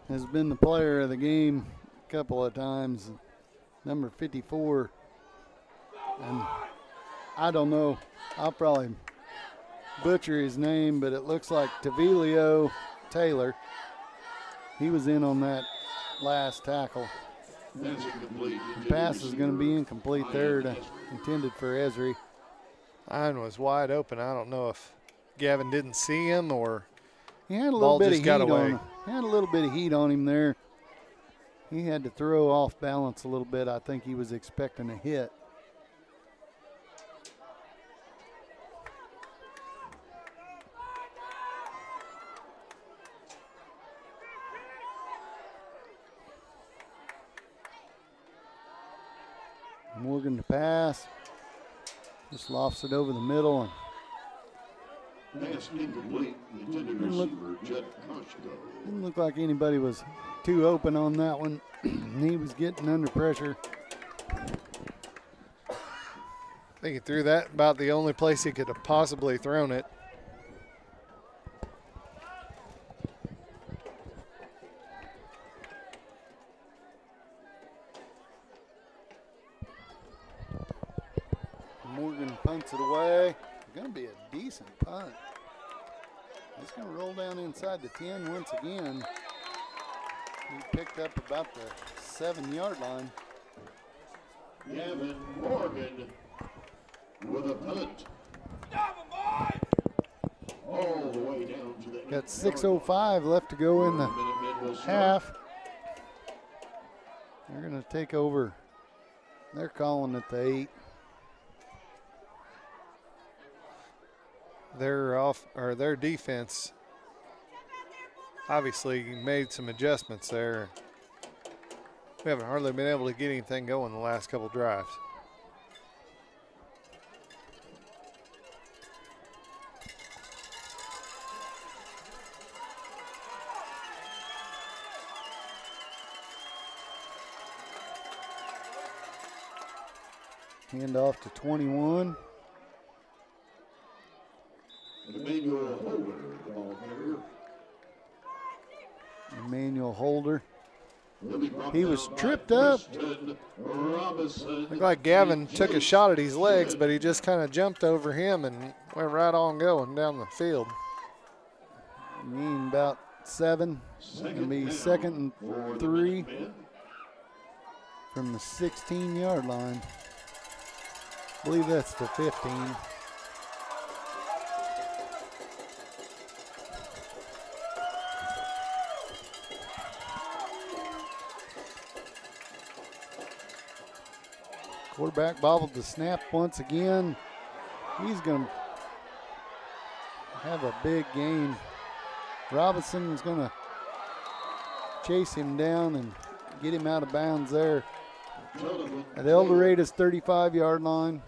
has been the player of the game a couple of times, number 54. And I don't know, I'll probably butcher his name, but it looks like Tavilio Taylor. He was in on that last tackle. That's incomplete. The pass is going to be incomplete there, intended for Esri. Mine was wide open. I don't know if Gavin didn't see him or He had a little ball bit of just heat got on away. him. He had a little bit of heat on him there. He had to throw off balance a little bit. I think he was expecting a hit. Morgan to pass. Just lofts it over the middle. And Pass incomplete. Intended receiver, Judd Koshko. didn't look like anybody was too open on that one. He was getting under pressure. I think he threw that about the only place he could have possibly thrown it. Morgan punts it away. It's going to be a decent punt. It's going to roll down inside the 10 once again. He picked up about the 7-yard line. Gavin Morgan with a punt. All the way down to the Got 6:05 left to go in the Minutemen will start. half. They're going to take over. They're calling it the 8. Their defense obviously made some adjustments there. We haven't hardly been able to get anything going the last couple drives. Hand off to 21. Emmanuel Holder, the ball carrier. Emmanuel Holder. He'll be brought He was down by tripped up. Preston Robinson. Looked like Gavin took a shot at his legs, but he just kind of jumped over him and went right on going down the field. Mean about 7. Going to be second for and the 3 Minutemen. from the 16-yard line. I believe that's the 15. Quarterback bobbled the snap once again. He's going to have a big gain. Robinson is going to chase him down and get him out of bounds there at El Dorado's 35-yard line,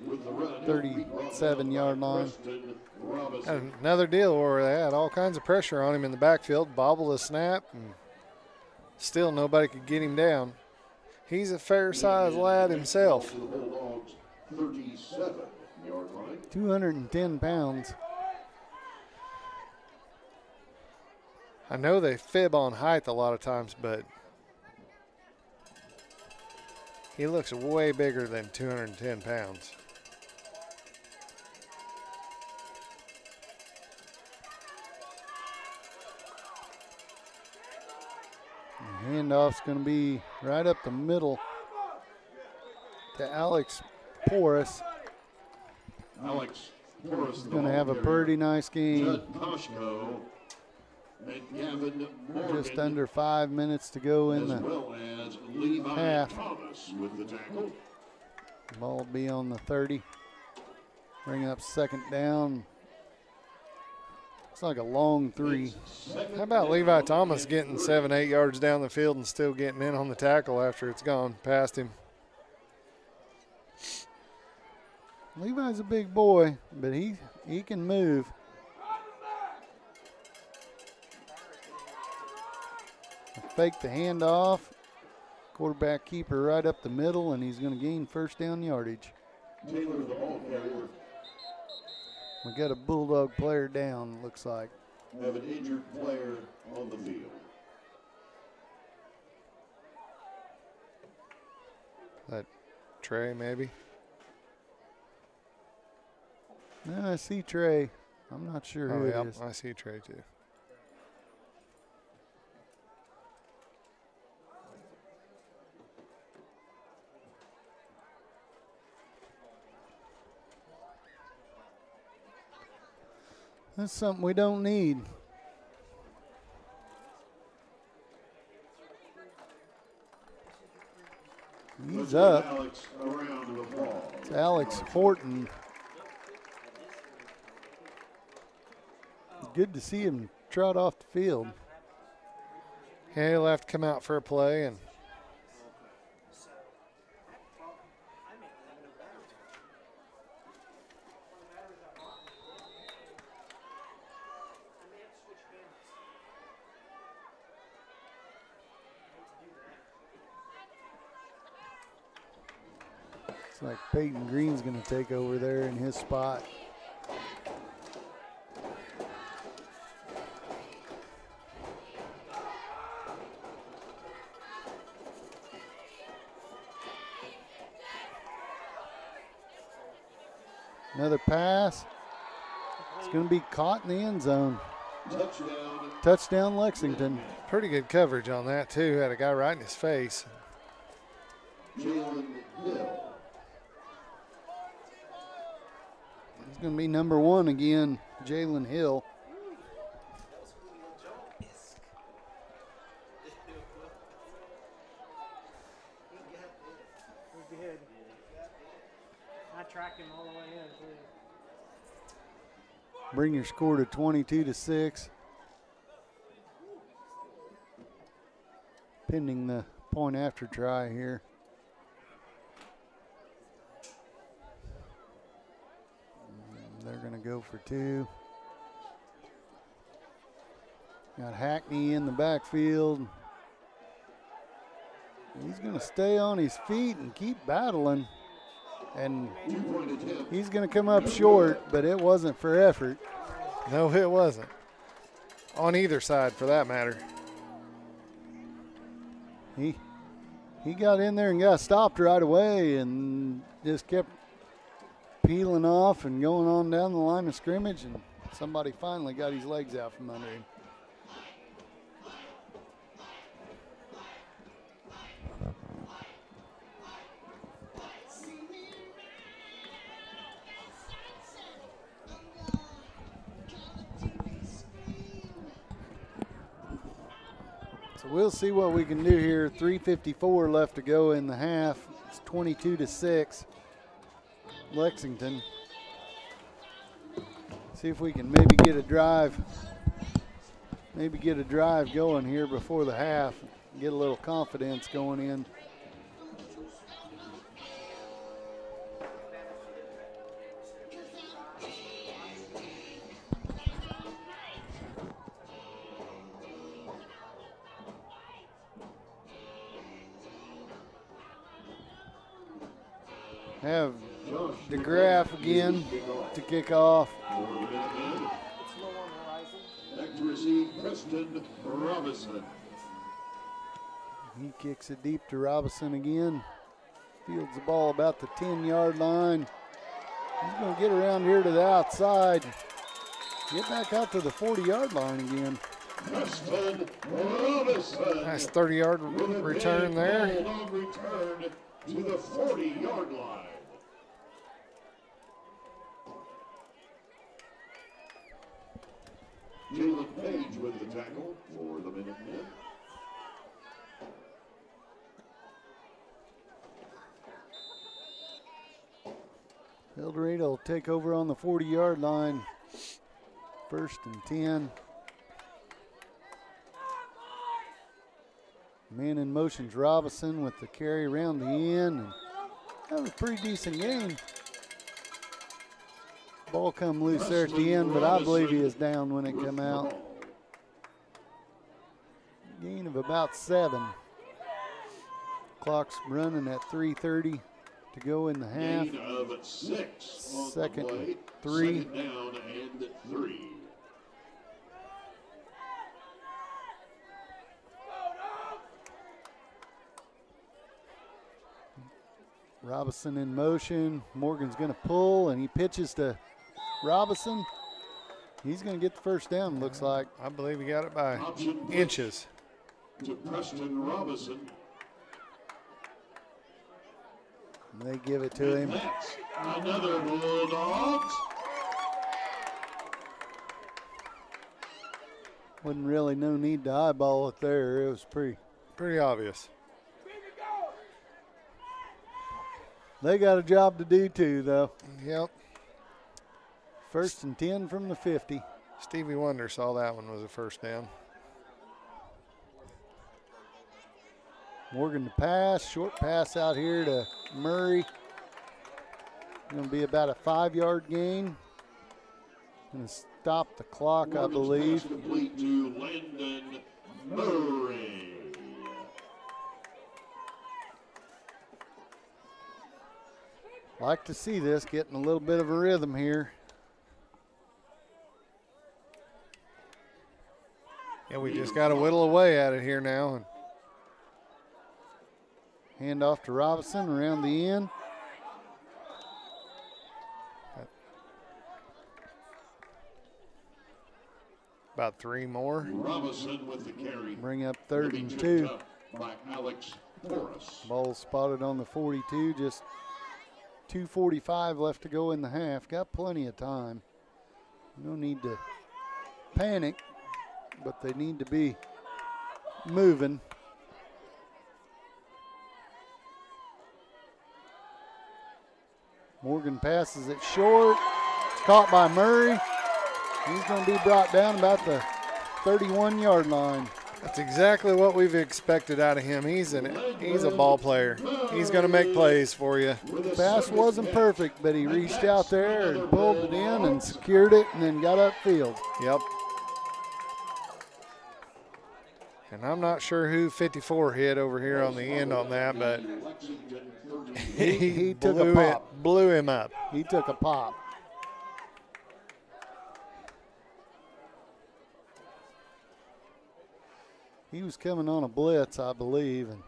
With the run, 37-yard line. Preston Robinson. And another deal where they had all kinds of pressure on him in the backfield, bobbled the snap, and still nobody could get him down. He's a fair-sized lad himself. To the Bulldogs, 37-yard line. 210 pounds. I know they fib on height a lot of times, but he looks way bigger than 210 pounds. Handoff's going to be right up the middle to Alex Porras. Alex Porras, He's going to have a pretty nice game. Judd Koshko and Gavin Morgan, Just under 5 minutes to go in as the well as Levi half. Thomas with the tackle. ball. Will be on the 30. Bringing up second down. Looks like a long 3. How about Levi Thomas getting 7-8 yards down the field and still getting in on the tackle after it's gone past him? Levi's a big boy, but he can move. Fake the handoff. Quarterback keeper right up the middle, and he's going to gain first down yardage. Taylor, the ball carrier, We got a Bulldog player down, looks like. have an injured player on the field. That Trey, maybe? No, I see Trey. I'm not sure who Oh, it yeah, is. I see Trey too. That's something we don't need. He's up. Alex, a round of applause. It's Alex Horton. Good to see him trot off the field. Yeah, he'll have to come out for a play. And It's like Peyton Green's going to take over there in his spot. Another pass. It's going to be caught in the end zone. Touchdown Lexington. pretty good coverage on that, too. Had a guy right in his face. Jalen Hill. He's going to be number 1 again, Jalen Hill. We did. I tracked him all the way in, too. Bring your score to 22-6. Pending the point after try here. They're going to go for 2. Got Hackney in the backfield. He's going to stay on his feet and keep battling. And he's going to come up short, but it wasn't for effort. No, it wasn't. On either side, for that matter. He got in there and got stopped right away and just kept peeling off and going on down the line of scrimmage, and somebody finally got his legs out from under him. So we'll see what we can do here. 3:54 left to go in the half. It's 22-6. Lexington. See if we can maybe get a drive. Maybe get a drive going here before the half. Get a little confidence going in. Have DeGraff again to kick off. Back to receive Preston Robinson. He kicks it deep to Robinson again. Fields the ball about the 10-yard line. He's going to get around here to the outside. Get back out to the 40-yard line again. Preston Robinson. Nice 30-yard return there. Return to the 40-yard line. Jalen Page with the tackle for the Minutemen. El Dorado will take over on the 40-yard line. 1st and 10. Man in motion's Robinson with the carry around the end. And that was a pretty decent game. Ball come loose there at the end, but I believe he is down when it come out. Gain of about 7. Clock's running at 3:30 to go in the half. Gain of 6 on the 2nd play. and 3. 2nd down and 3. Robinson in motion. Morgan's going to pull, and he pitches to Robinson. He's going to get the first down, looks like. I believe he got it by Option inches. to Preston Robinson. And they give it to him. That's another Bulldogs. Wasn't really no need to eyeball it there. It was Pretty obvious. They got a job to do too, though. Yep. 1st and 10 from the 50. Stevie Wonder saw that one was a first down. Morgan to pass. Short pass out here to Murray. Going to be about a 5-yard gain. Going to stop the clock, I believe. Pass complete to Landon Murray. Like to see this, getting a little bit of a rhythm here. Yeah, we just got to whittle away at it here now. And hand off to Robinson around the end. About 3 more. Robinson with the carry. Bring up 3rd and 2. By Alex Forrest. Ball spotted on the 42. Just 2:45 left to go in the half. Got plenty of time. No need to panic, but they need to be moving. Morgan passes it short. It's caught by Murray. He's going to be brought down about the 31-yard line. That's exactly what we've expected out of him. He's a ball player. He's going to make plays for you. The pass wasn't perfect, but he reached out there and pulled it in and secured it and then got upfield. Yep. And I'm not sure who 54 hit over here on the end on that, but he took a pop. Blew him up. He took a pop. He was coming on a blitz, I believe, and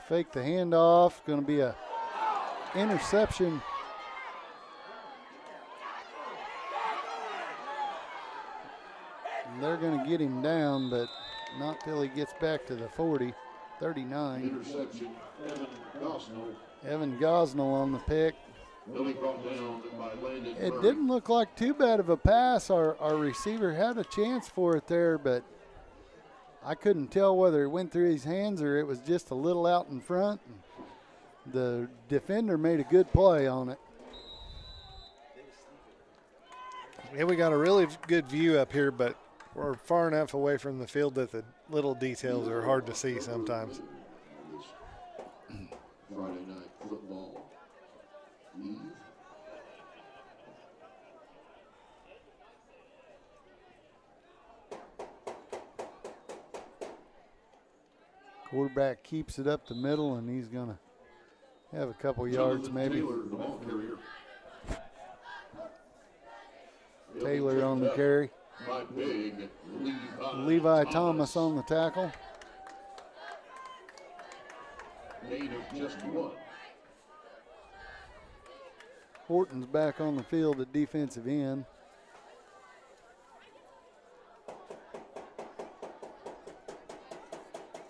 faked the handoff. Going to be a interception. And they're going to get him down, but not till he gets back to the 40, 39. Interception, Evan Gosnell. Evan Gosnell on the pick. Really brought down by Landon It Murray. didn't look like too bad of a pass. Our receiver had a chance for it there, but I couldn't tell whether it went through his hands or it was just a little out in front. The defender made a good play on it. Yeah, we got a really good view up here, but we're far enough away from the field that the little details are hard to see sometimes. Friday night football. Eve. Quarterback keeps it up the middle, and he's going to have a couple yards maybe. Taylor, the ball carrier. Taylor on the carry. By big Levi Thomas on the tackle. Gain of just 1. Horton's back on the field at defensive end.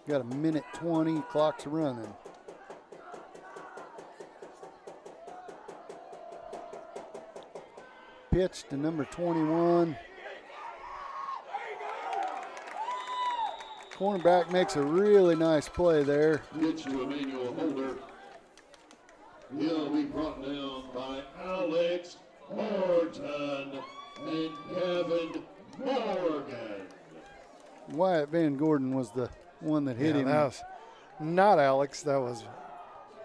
Got a minute 20, clock's running. Pitch to number 21. Cornerback makes a really nice play there. Pitch to Emmanuel Holder. He'll be brought down by Alex Horton and Kevin Morgan. Wyatt Van Gordon was the one that hit him. That was not Alex. That was,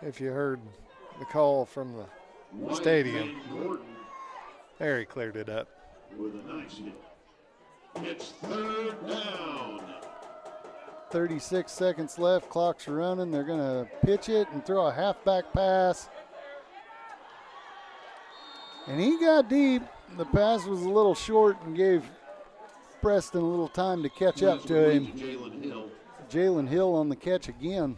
if you heard the call from the stadium. Gordon There, he cleared it up. with a nice hit. It's 3rd down. 36 seconds left, clock's running. They're going to pitch it and throw a halfback pass. And he got deep. The pass was a little short and gave Preston a little time to catch up to him. Jalen Hill. Jalen Hill on the catch again.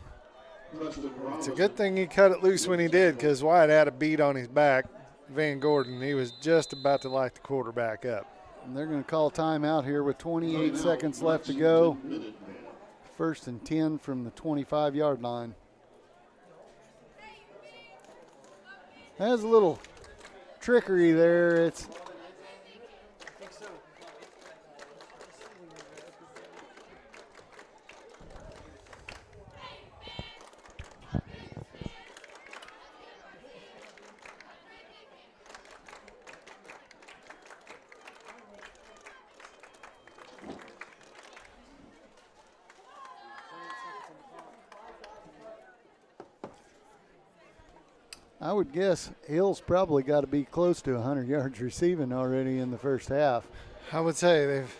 Preston It's a good thing he cut it loose when he did, because Wyatt had a beat on his back. Van Gordon, he was just about to light the quarterback up. And they're going to call timeout here with 28 seconds left to go. 1st and 10 from the 25-yard line. There's a little trickery there. I would guess Hill's probably got to be close to 100 yards receiving already in the first half. I would say they've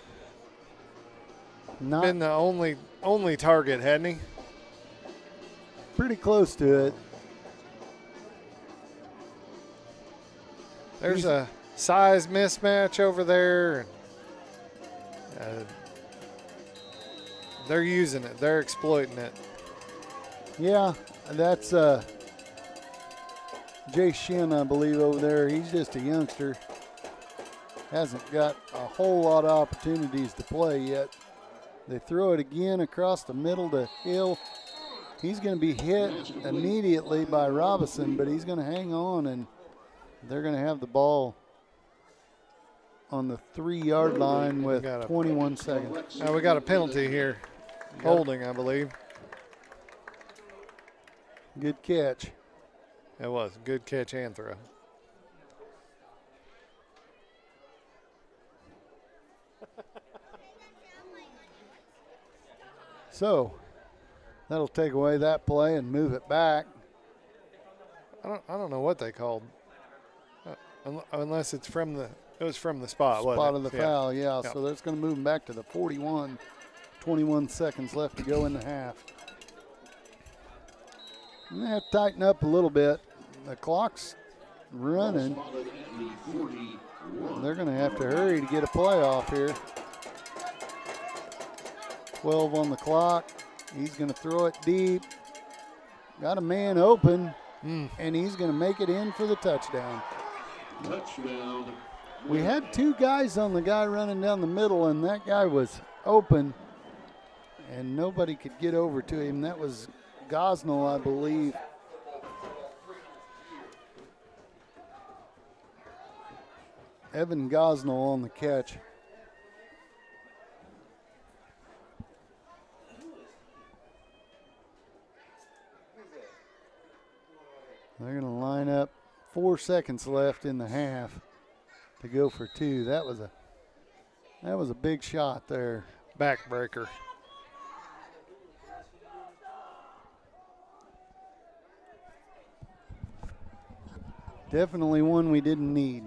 Not been the only target, hadn't he? pretty close to it. There's a size mismatch over there. They're using it. They're exploiting it. Yeah, that's Jay Shin, I believe, over there. He's just a youngster. Hasn't got a whole lot of opportunities to play yet. They throw it again across the middle to Hill. He's going to be hit immediately by Robinson, but he's going to hang on, and they're going to have the ball on the 3-yard line with 21 seconds. Now we got a penalty here. Holding, I believe. Good catch. It was. Good catch and throw. So that'll take away that play and move it back. I don't know what they called. Unless it's from the – it was from the spot, wasn't it? Spot of the foul, yeah. So that's going to move them back to the 41. 21 seconds left to go in the half. And they have to tighten up a little bit. The clock's running. They're going to have to hurry to get a play off here. 12 on the clock. He's going to throw it deep. Got a man open, and he's going to make it in for the touchdown. Touchdown. We had 2 guys on the guy running down the middle, and that guy was open, and nobody could get over to him. That was Gosnell, I believe. Evan Gosnell on the catch. They're going to line up. 4 seconds left in the half to go for 2. That was a big shot there. Backbreaker. Definitely one we didn't need.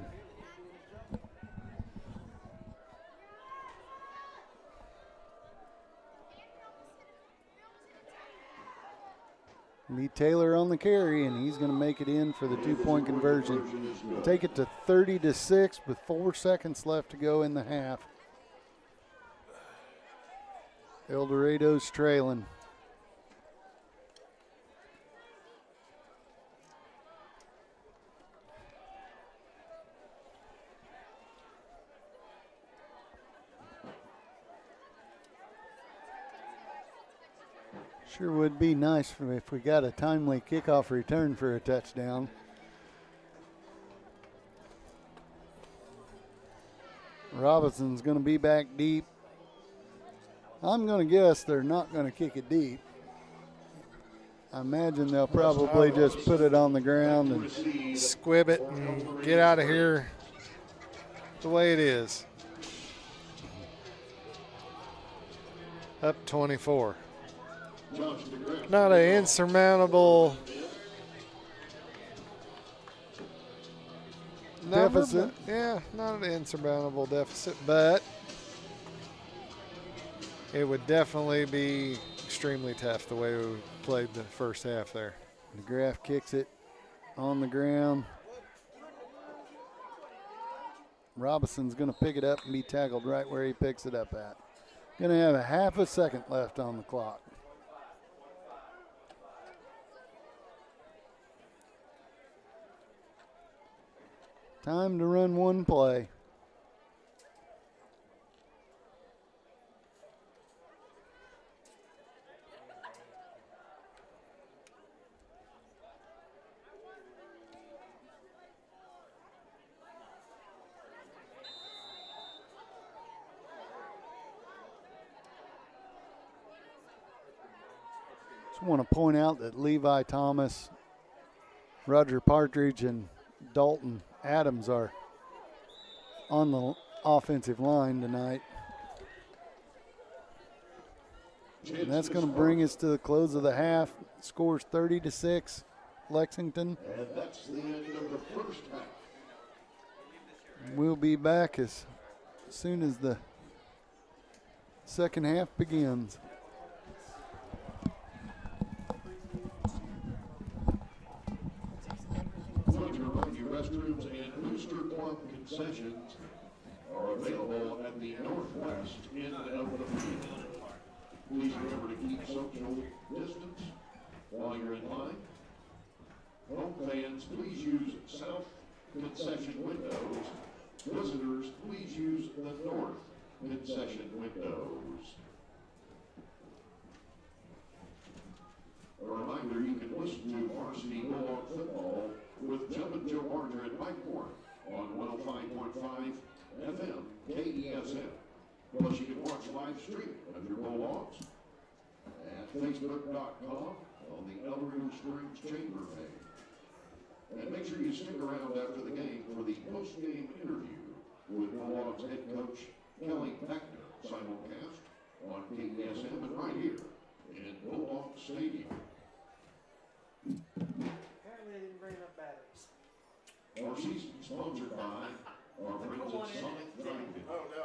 Lee Taylor on the carry, and he's going to make it in for the 2-point conversion. Take it to 30-6 with 4 seconds left to go in the half. El Dorado's trailing. Sure would be nice if we got a timely kickoff return for a touchdown. Robinson's going to be back deep. I'm going to guess they're not going to kick it deep. I imagine they'll probably just put it on the ground and squib it and get out of here the way it is. Up 24. Not an insurmountable deficit. Yeah, not an insurmountable deficit, but it would definitely be extremely tough the way we played the first half there. McGrath kicks it on the ground. Robinson's going to pick it up and be tackled right where he picks it up at. Going to have a half a second left on the clock. Time to run one play. Just want to point out that Levi Thomas, Roger Partridge, and Dalton Adams are on the offensive line tonight. And that's going to bring us to the close of the half. Scores 30-6. Lexington. And that's the end of the first half. We'll be back as soon as the second half begins. Want to remind you, restrooms and Booster Club concessions are available at the northwest end of the field. Please remember to keep social distance while you're in line. Home fans, please use south concession windows. Visitors, please use the north concession windows. A reminder, you can listen to varsity Bulldog football with Jumpin' Joe Barger and Mike Moore on 105.5 FM KESM. Plus, you can watch live stream of your Bulldogs at Facebook.com on the Dorado Springs Chamber page. And make sure you stick around after the game for the post-game interview with Bulldogs head coach Kelly Beckner, simulcast on KESM and right here in Bulldog Stadium. Apparently they didn't bring enough batteries. Our season sponsored by our friends at Sonic Drive-In. Oh, no.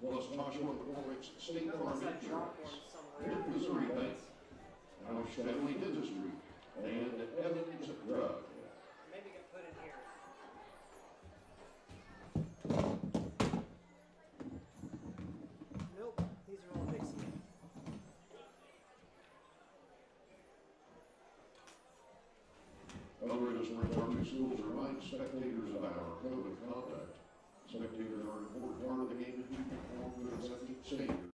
Plus Joshua McCormick's State Farm Unless I drop one Insurance, somewhere. Missouri Bank, House Family Dentistry, and Evans Drug. Maybe get put in here. Nope, these are all Dixie. Dorado Springs Army Schools remind spectators of our code of conduct. Spectators are an important part of the game and should conform to accepted standards.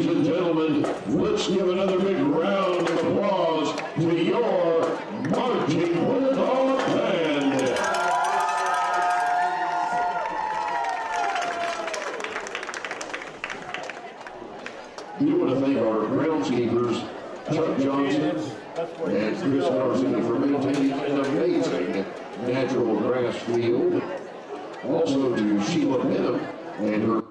Ladies and gentlemen, let's give another big round of applause to your marching Bulldog band. We want to thank our groundskeepers, Chuck Johnson and Chris Varsity, for maintaining an amazing natural grass field. Also to Sheila Benham and her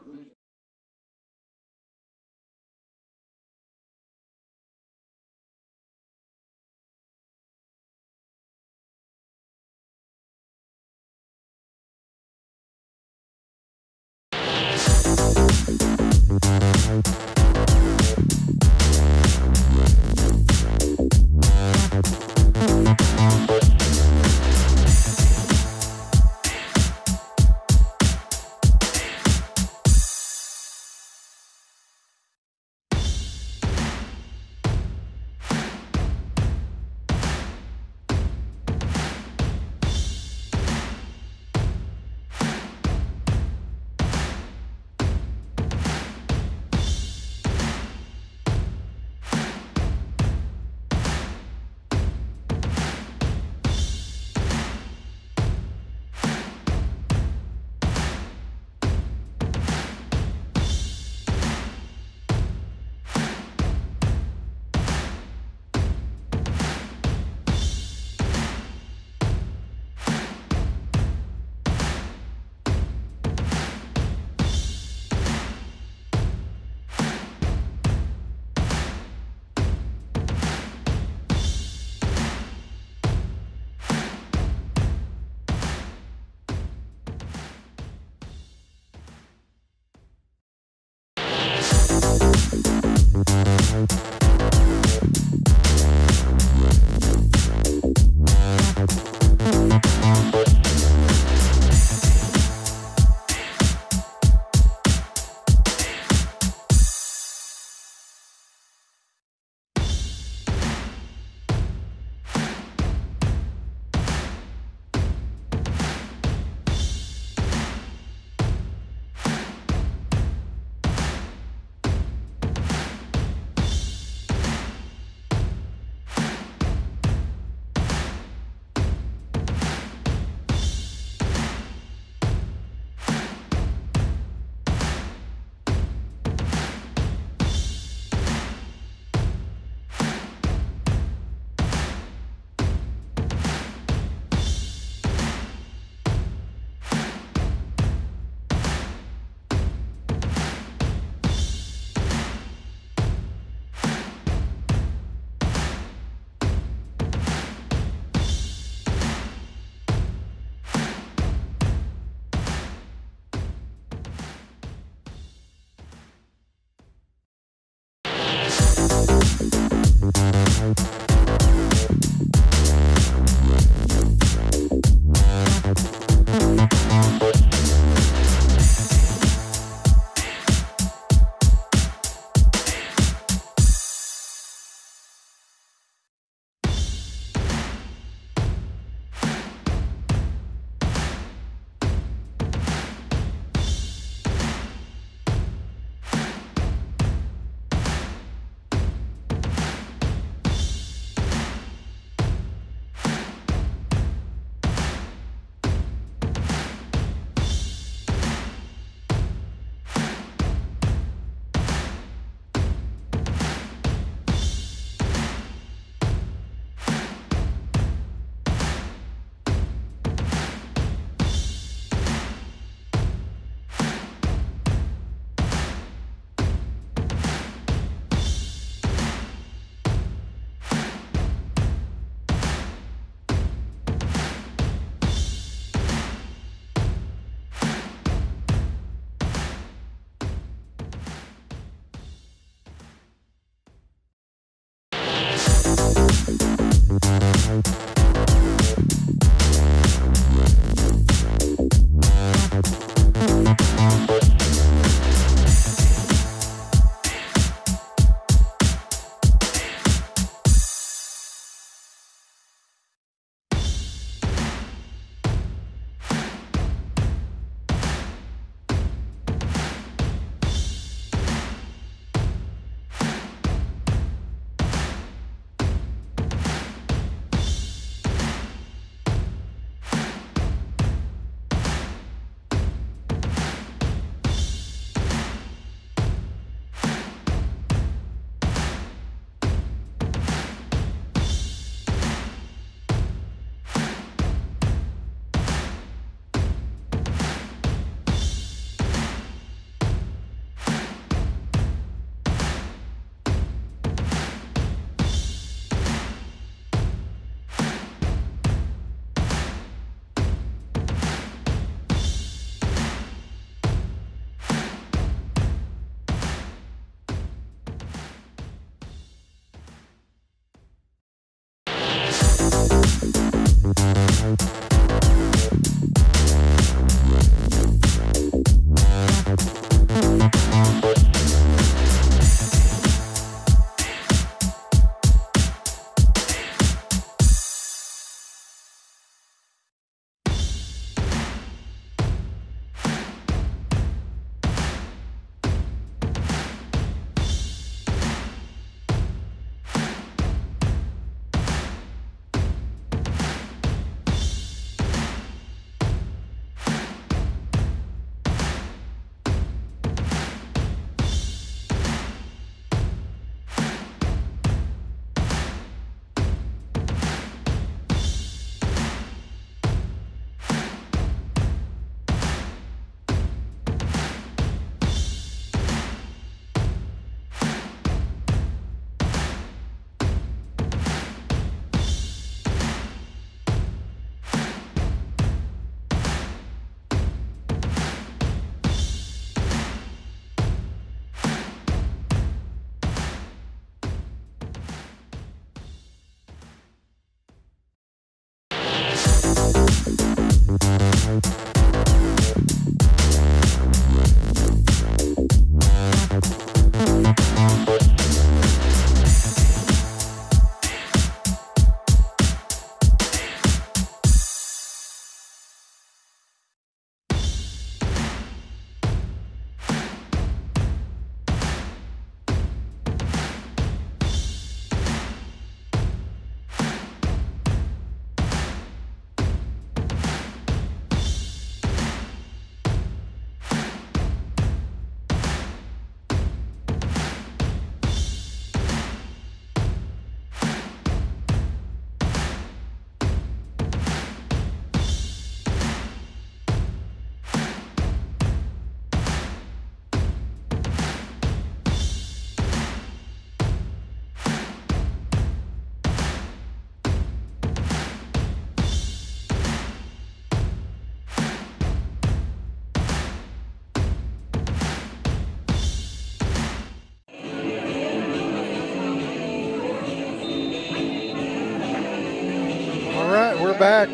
quarterback,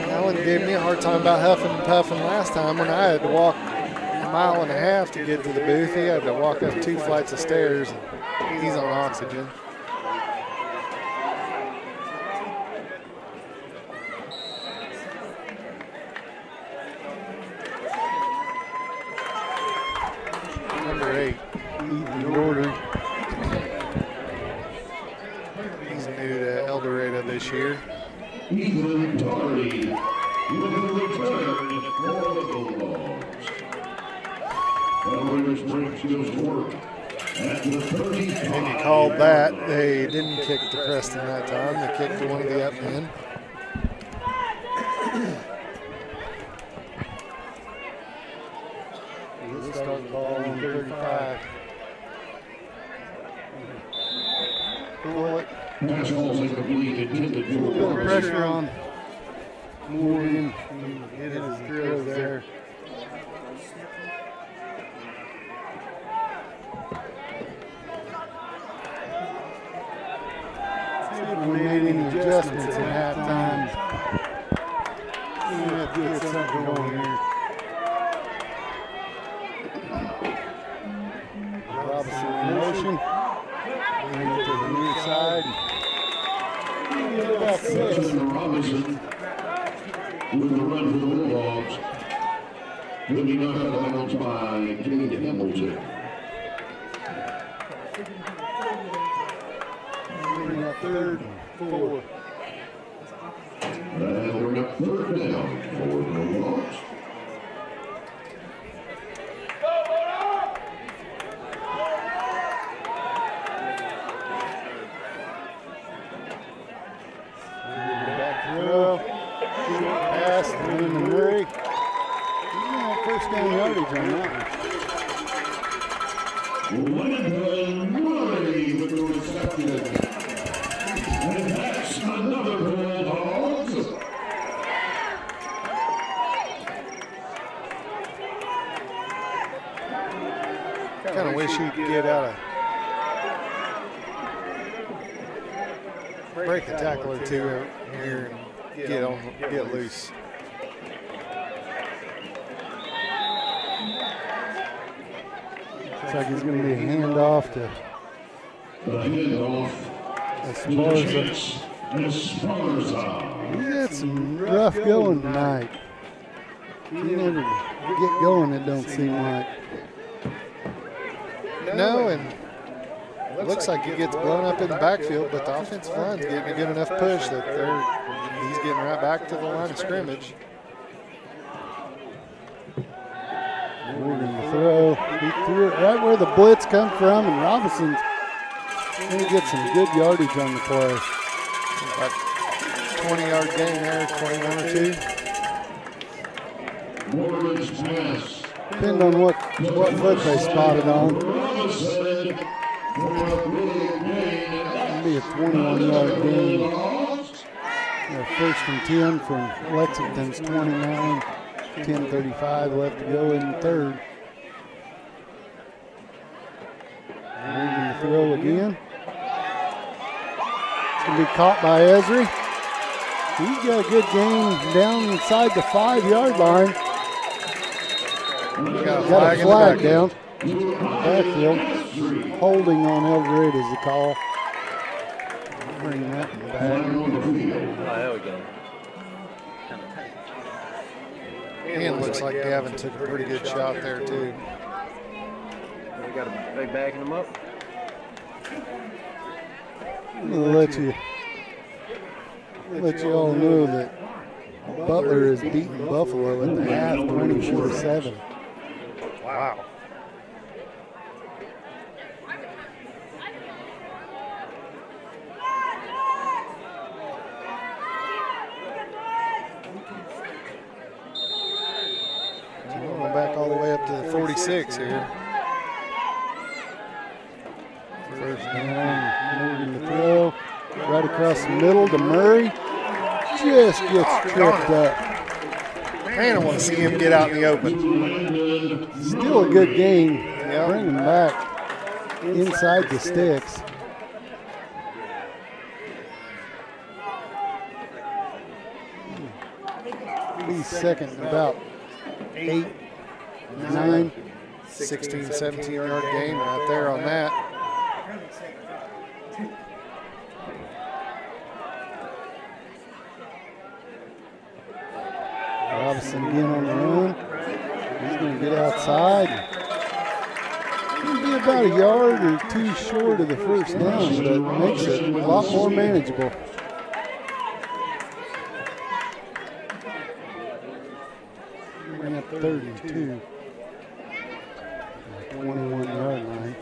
Alan gave me a hard time about huffing and puffing last time when I had to walk a mile and a half to get to the booth. He had to walk up 2 flights of stairs, and he's on oxygen. Number 8, Ethan Dorado. He's new to El Dorado this year. Ethan Doherty with a return for the Bulldogs. Dorado Springs goes to work at the 35. And he called that. They didn't kick to Preston that time. They kicked to one of the up men. He'll start the ball on 35. Pull it. Pass ball's incomplete, intended for Put Morgan. pressure on Morgan. Get his throw there. See if we made any adjustments at halftime. We have to get something going here. Robinson in motion. Bring it to the near side. About 6. Justin Robinson with the run for the Bulldogs. Will be knocked out of bounds by Cade Hamilton. Bring up 3rd and 4. That'll bring up 3rd down for the Bulldogs. Back throw. Pass to Murray. First down yardage on that Lexington Minutemen with the reception. And that's another Bulldogs. Kind of wish he'd get out of break a tackle or two here and get loose. Looks like he's going to be a handoff to The handoff Esparza. Esparza. He's had some rough going tonight. He never get going, it don't seem like. No, and it looks like he gets blown up in the backfield, but the offensive line's getting a good enough push that he's getting right back to the line of scrimmage. Morgan to throw. He threw it right where the blitz come from, and Robinson's going to get some good yardage on the play. About 20-yard gain there, 21 or 2. Morgan's pass. Depending on what foot they spotted on. Robinson for a big gain. It'll be a 21-yard gain. 1st and 10 from Lexington's 29. 10:35 left to go in the 3rd. Moving the throw again. It's going to be caught by Esri. He's got a good gain down inside the 5-yard line. Got a flag down. Backfield. Holding on El Dorado is the call. Bring that back. There we go. And it looks like Gavin took a pretty good shot there, too. We got a big backing them up. I'll let you all know that Butler has beaten Buffalo at the half 24-7. Wow. Going back all the way up to the 46 here. First down, moving the throw. Right across the middle to Murray. Just gets tripped up. Man, I want to see him get out in the open. Still a good game. Bring him back inside the sticks. be second and about 8, 9. 16, 17-yard gain right there on that. Robinson again on the run. He's going to get outside. He'll be about a yard or two short of the first down, but makes it a lot more manageable. Bring up 32. 21-yard line.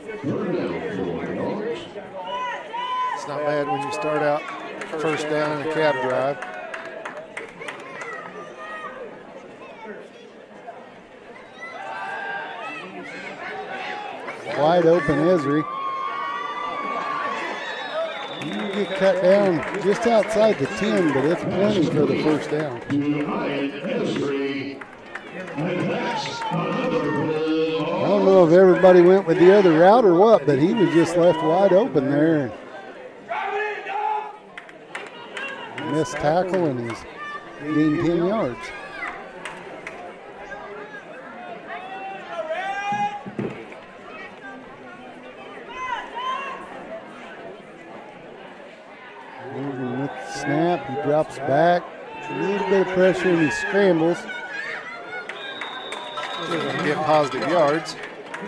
It's not bad when you start out first down in a cab drive. Wide open Esri. You can get cut down just outside the 10, but it's plenty for the first down. I don't know if everybody went with the other route or what, but he was just left wide open there. Missed tackle and he's gained 10 yards. Moving with the snap, he drops back. A little bit of pressure and he scrambles. They're going to get positive yards.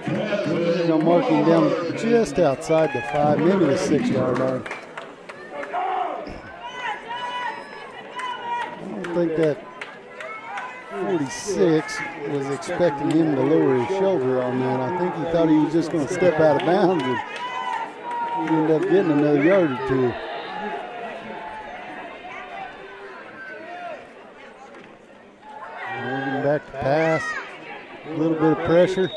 They're going to mark him down just outside the 5, maybe the 6-yard line. I don't think that 46 was expecting him to lower his shoulder on that. I think he thought he was just going to step out of bounds and end up getting another yard or two. Moving back to pass. A little bit of pressure.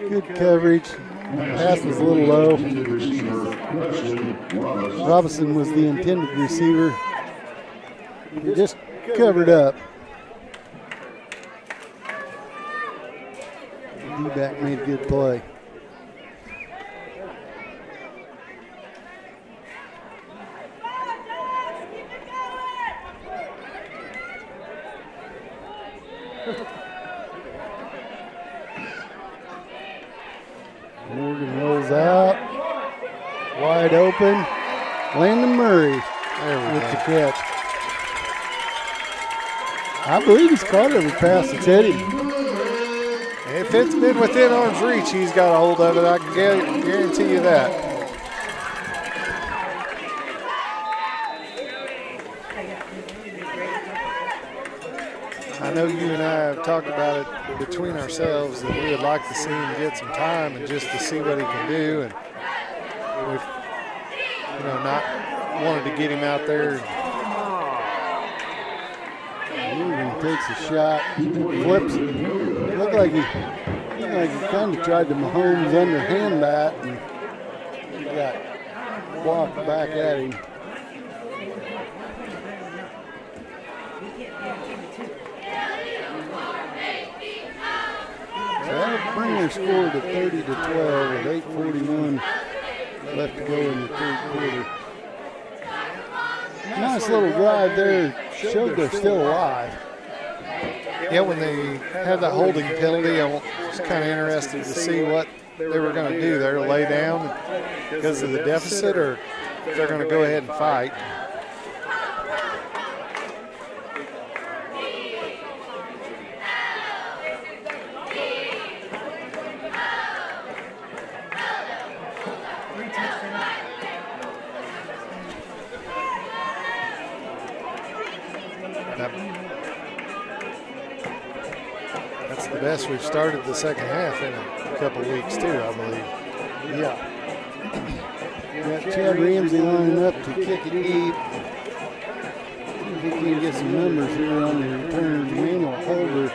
Good coverage. Pass was a little low. Robinson was the intended receiver. He just covered up. The D-back made a good play. Morgan rolls out, wide open. Landon Murray with the catch. I believe he's caught every pass that's hit him. If it's been within arm's reach, he's got a hold of it. I can guarantee you that. I know you and I have talked about it between ourselves that we would like to see him get some time and just to see what he can do. And we've, not wanted to get him out there. Morgan takes a shot, flips it. Looked like he kind of tried to Mahomes underhand that, and he got walked back at him. That'll bring their score to 30-12 with 8:41 left to go in the third quarter. Nice little drive there. Showed they're still alive. Yeah, when they had that holding penalty, I was kind of interested to see what they were going to do there, lay down because of the deficit, or if they're going to go ahead and fight. That's the best we've started the second half in a couple weeks too, I believe. Yeah. Got Chad Ramsey lining up to kick it deep. If we can get some numbers here on the returns. Manuel Holder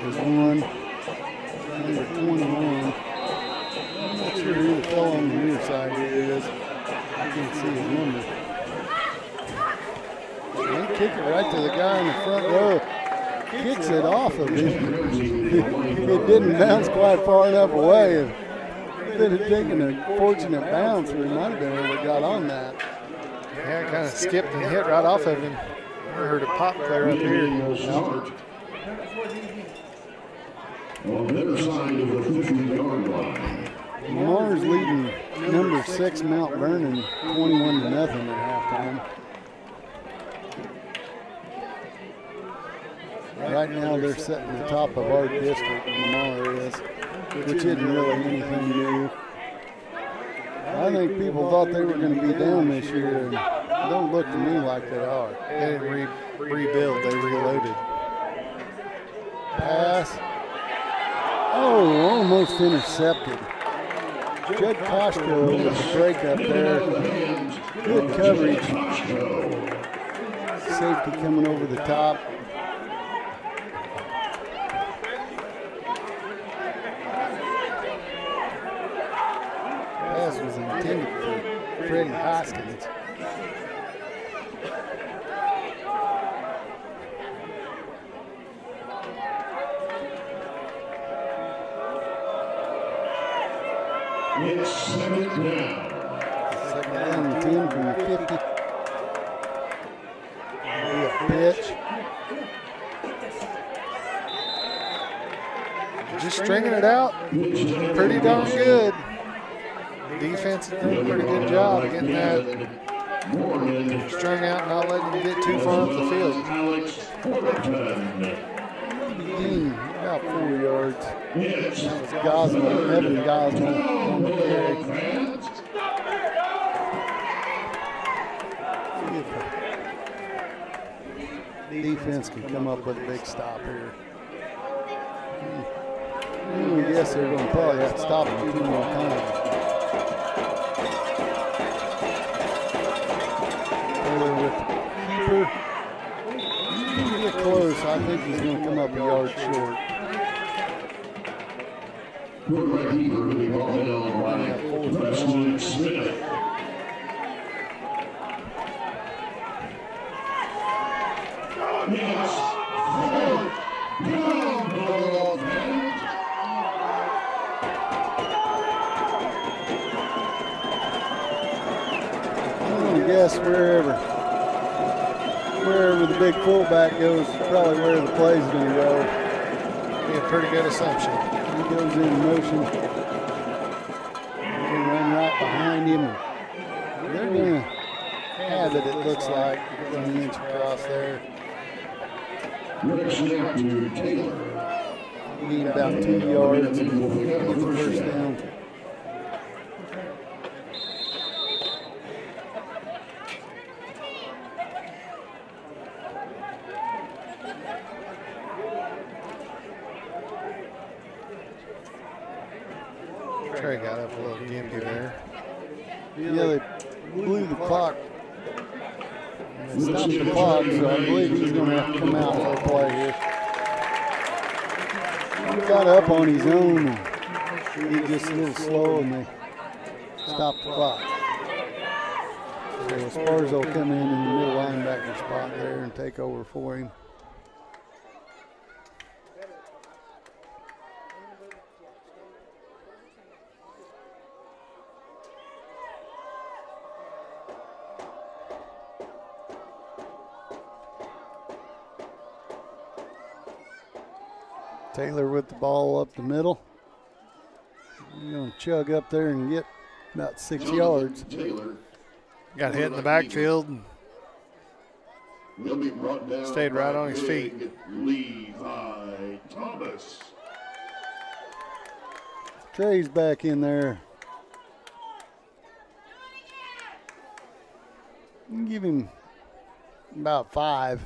is one. Number 21. I'm not sure who the fellow on the near side here is. I can't see his number. They kick it right to the guy in the front row. Kicks it off of him. It didn't bounce quite far enough away. If it had taken a fortunate bounce, we might have been able to got on that. Yeah, kind of skipped and hit right off of him. heard it pop clear up here. On the other side of the 50-yard line. Lamar's leading number 6 Mount Vernon 21-0 at halftime. Right now they're sitting the top of our district, Lamar is, which isn't really anything new. I think people thought they were going to be down this year, and it don't look to me like they are. They didn't rebuild, they reloaded. Pass. Oh, almost intercepted. Judd Koshko with the break up there. Good coverage. Safety coming over the top. Pass was intended for Freddie Hoskins. It's second down. Second down and 10 from the 50. Be a pitch. Just stringing it out. Pretty darn good. Defense is doing a pretty good job of getting that strung out and not letting them get too far up the field. About 4 yards. That was Gosnell, Evan Gosnell on the carry. Defense can come up with a big stop here. I guess they're going to probably have to stop him 2 more times. Taylor with the keeper. He's going to get close. I think he's going to come up a yard short. Quarterback keeper to be brought down by Preston Smith. Yes. I'm going to guess wherever the big fullback goes is probably where the play's going to go. Be a pretty good assumption. He goes in motion. They run right behind him. They're going to have it, it looks like. An inch across there. Next snap to Taylor. Need about 2 yards and get the first down. Trey got up a little gimpy there. Yeah, they blew the clock. They stopped the clock, so I believe he's going to have to come out for a play here. He got up on his own, and he just a little slow, and they stopped the clock. So Esparza will come in the middle linebacker spot there and take over for him. Taylor with the ball up the middle. He's going to chug up there and get about 6 yards. Taylor Got hit in the backfield and will be brought down. stayed right on his feet. Levi Thomas. Trey's back in there. You can give him about 5.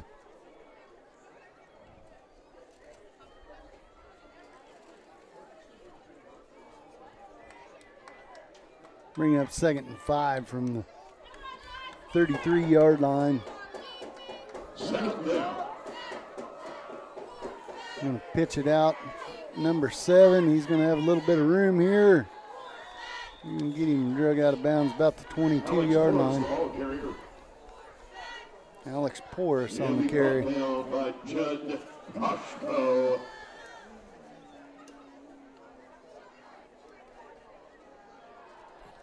Bring up 2nd and 5 from the 33-yard line. Second down. Going to pitch it out. Number 7, he's going to have a little bit of room here. You can get him drug out of bounds about the 22-yard line. Alex Porras on the carry. Down by Judd Koshko.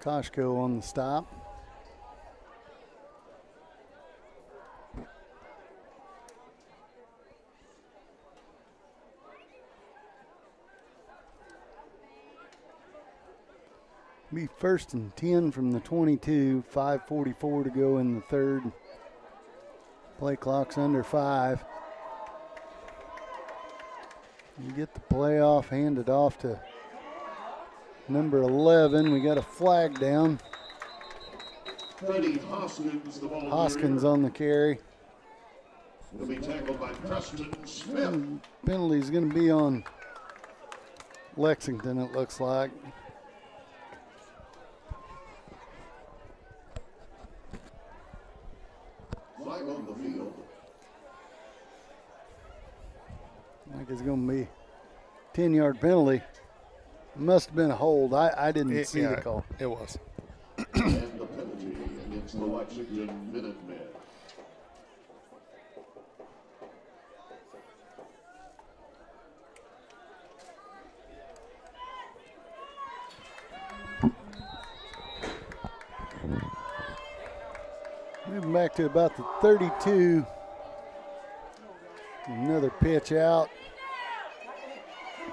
Koshko on the stop. First and 10 from the 22, 5:44 to go in the third. Play clock's under 5. You get the play off, hand it off to number 11. We got a flag down. Freddie Hoskins, the ball Hoskins on the carry. will be tackled by Preston Smith. Penalty's going to be on Lexington, it looks like. Flag on the field. I think it's going to be 10-yard penalty. Must have been a hold. I didn't see the call. It was. And the penalty against the Lexington Minutemen. Moving back to about the 32. Another pitch out.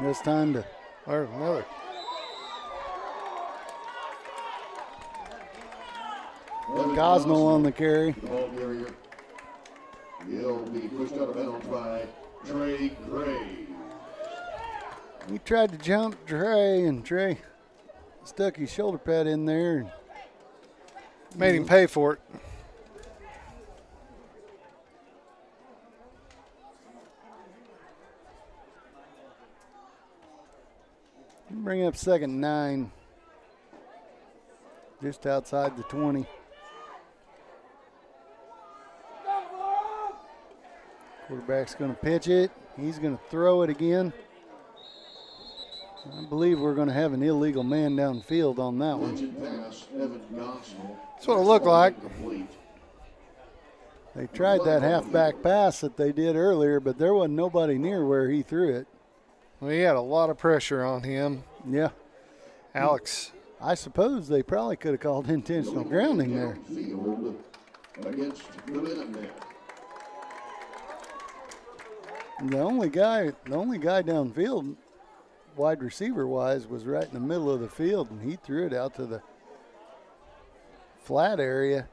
This time to Or another. Gosnell on the carry. The ball carrier. He'll be pushed out of bounds by Trey Gray. He tried to jump Trey, and Trey stuck his shoulder pad in there. And Made him pay for it. bring up 2nd and 9. Just outside the 20. Quarterback's going to pitch it. He's going to throw it again. I believe we're going to have an illegal man downfield on that one. That's what it looked like. They tried that halfback pass that they did earlier, but there wasn't nobody near where he threw it. Well, he had a lot of pressure on him. Yeah. Alex. I suppose they probably could have called intentional grounding there. Against the Minutemen. The only guy downfield, wide receiver wise, was right in the middle of the field, and he threw it out to the flat area.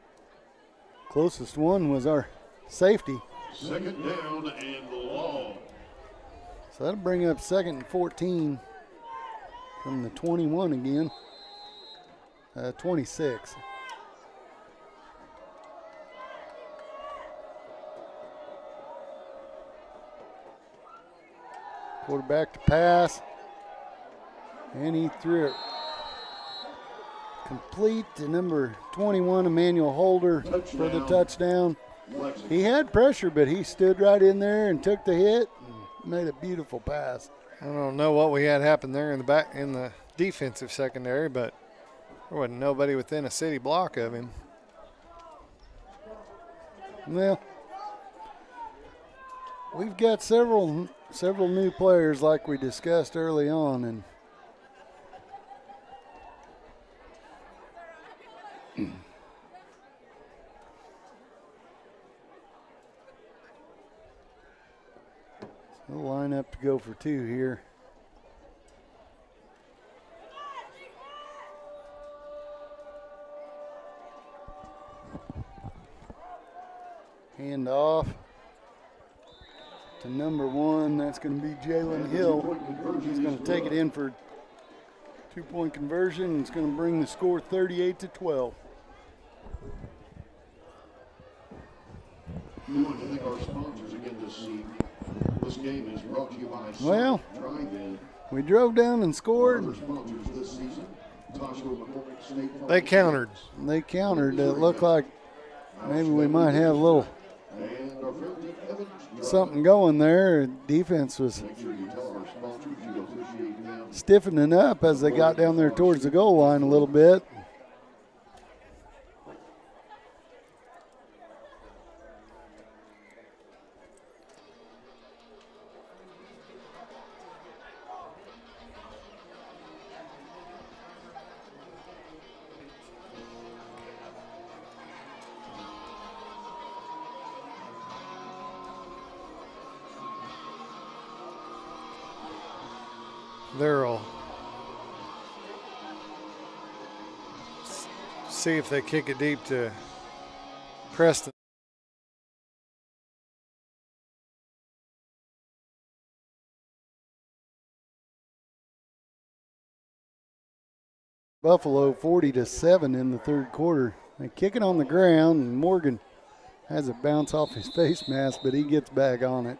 Closest one was our safety. 2nd down and long. So that'll bring up 2nd and 14 from the 21 again. 26. Quarterback to pass. And he threw it complete to number 21, Emmanuel Holder, for the touchdown. He had pressure, but he stood right in there and took the hit and made a beautiful pass. I don't know what we had happen there in the back in the defensive secondary, but there wasn't nobody within a city block of him. Well, we've got several new players like we discussed early on, and we'll line up to go for 2 here. Hand off to number 1. That's going to be Jalen Hill. He's going to take it in for 2-point conversion. It's going to bring the score 38-12. We want to thank our sponsors again this evening. This game is brought to you by Well, Drive-In. we drove down and scored. Our sponsors this season, Tosco McCormick State Farm. They countered. They countered. It looked like maybe we might have a little And our friend Dick Evans. something going there. Defense was Make sure you tell our sponsors you appreciate them. stiffening up as they got down there towards the goal line a little bit. see if they kick it deep to Preston. Buffalo 40-7 in the third quarter. They kick it on the ground, and Morgan has it bounce off his face mask, but he gets back on it.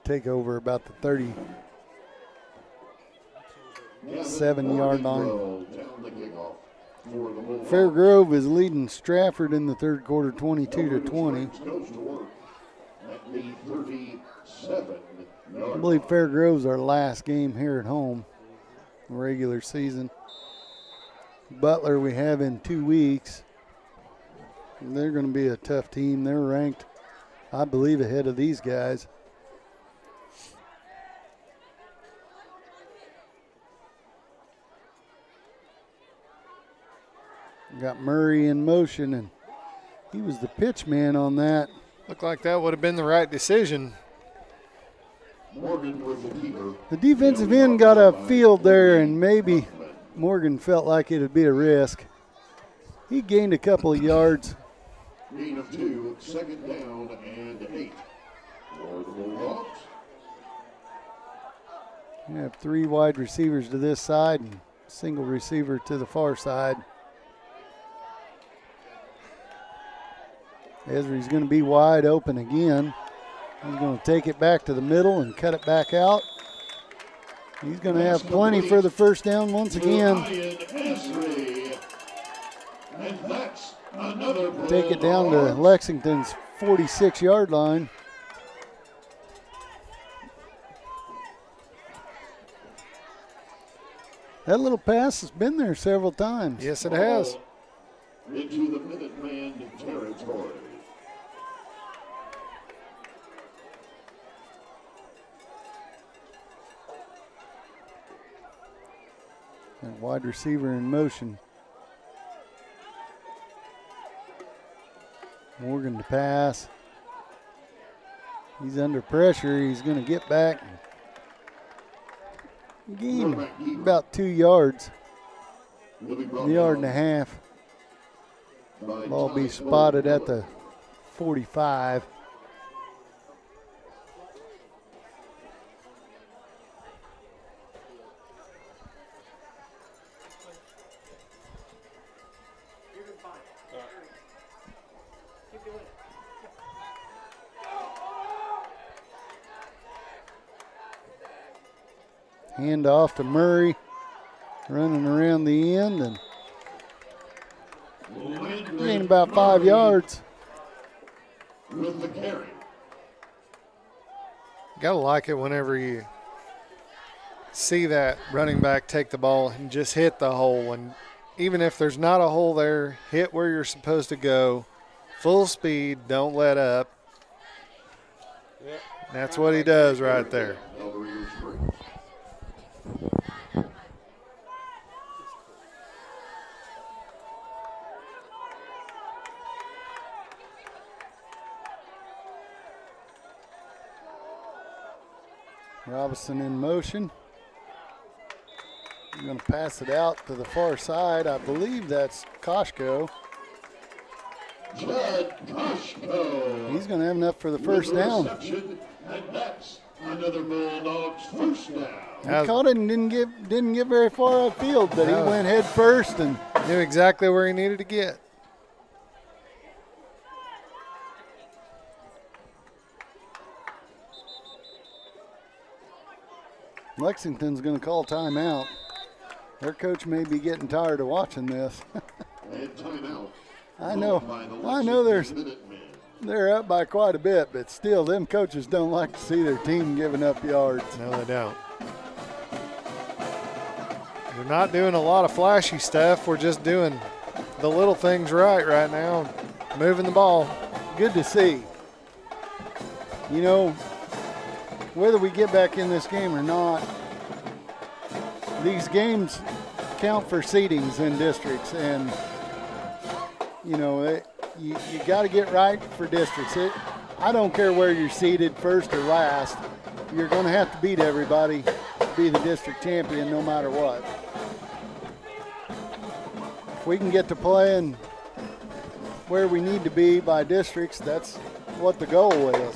Take over about the 37-yard line. Fairgrove is leading Stratford in the third quarter 22-20. I believe Fairgrove's our last game here at home, regular season. Butler we have in 2 weeks. They're going to be a tough team. They're ranked, I believe, ahead of these guys. Got Murray in motion, and he was the pitch man on that. Looked like that would have been the right decision. The defensive end got a field there, and maybe Morgan felt like it would be a risk. He gained a couple of yards. Gain of 2, second down and 8 for the Bulldogs. We have 3 wide receivers to this side and single receiver to the far side. Esri's going to be wide open again. He's going to take it back to the middle and cut it back out. He's going to have plenty for the first down once again. Take it down to Lexington's 46-yard line. That little pass has been there several times. Yes, it has. Into the Minuteman territory. And wide receiver in motion. Morgan to pass. He's under pressure. He's going to get back. Gain about 2 yards. A yard and a half. Ball be spotted at the 45. Hand off to Murray, running around the end and gain about 5 yards. With the carry. Gotta like it whenever you see that running back take the ball and just hit the hole. And even if there's not a hole there, hit where you're supposed to go. Full speed, don't let up. That's what he does right there. Robinson in motion. I'm going to pass it out to the far side. I believe that's Koshko. Judd Koshko. He's going to have enough for the first down. And that's another Bulldogs first down. He caught it and didn't get very far upfield, but he went head first and knew exactly where he needed to get. Lexington's going to call timeout. Their coach may be getting tired of watching this. And timeout. I know they're up by quite a bit, but still, them coaches don't like to see their team giving up yards. No, they don't. We're not doing a lot of flashy stuff. We're just doing the little things right now, moving the ball. Good to see. You know, whether we get back in this game or not, these games count for seedings in districts, and you know you got to get right for districts. I don't care where you're seated, first or last. You're going to have to beat everybody be the district champion no matter what. If we can get to playing where we need to be by districts, that's what the goal is.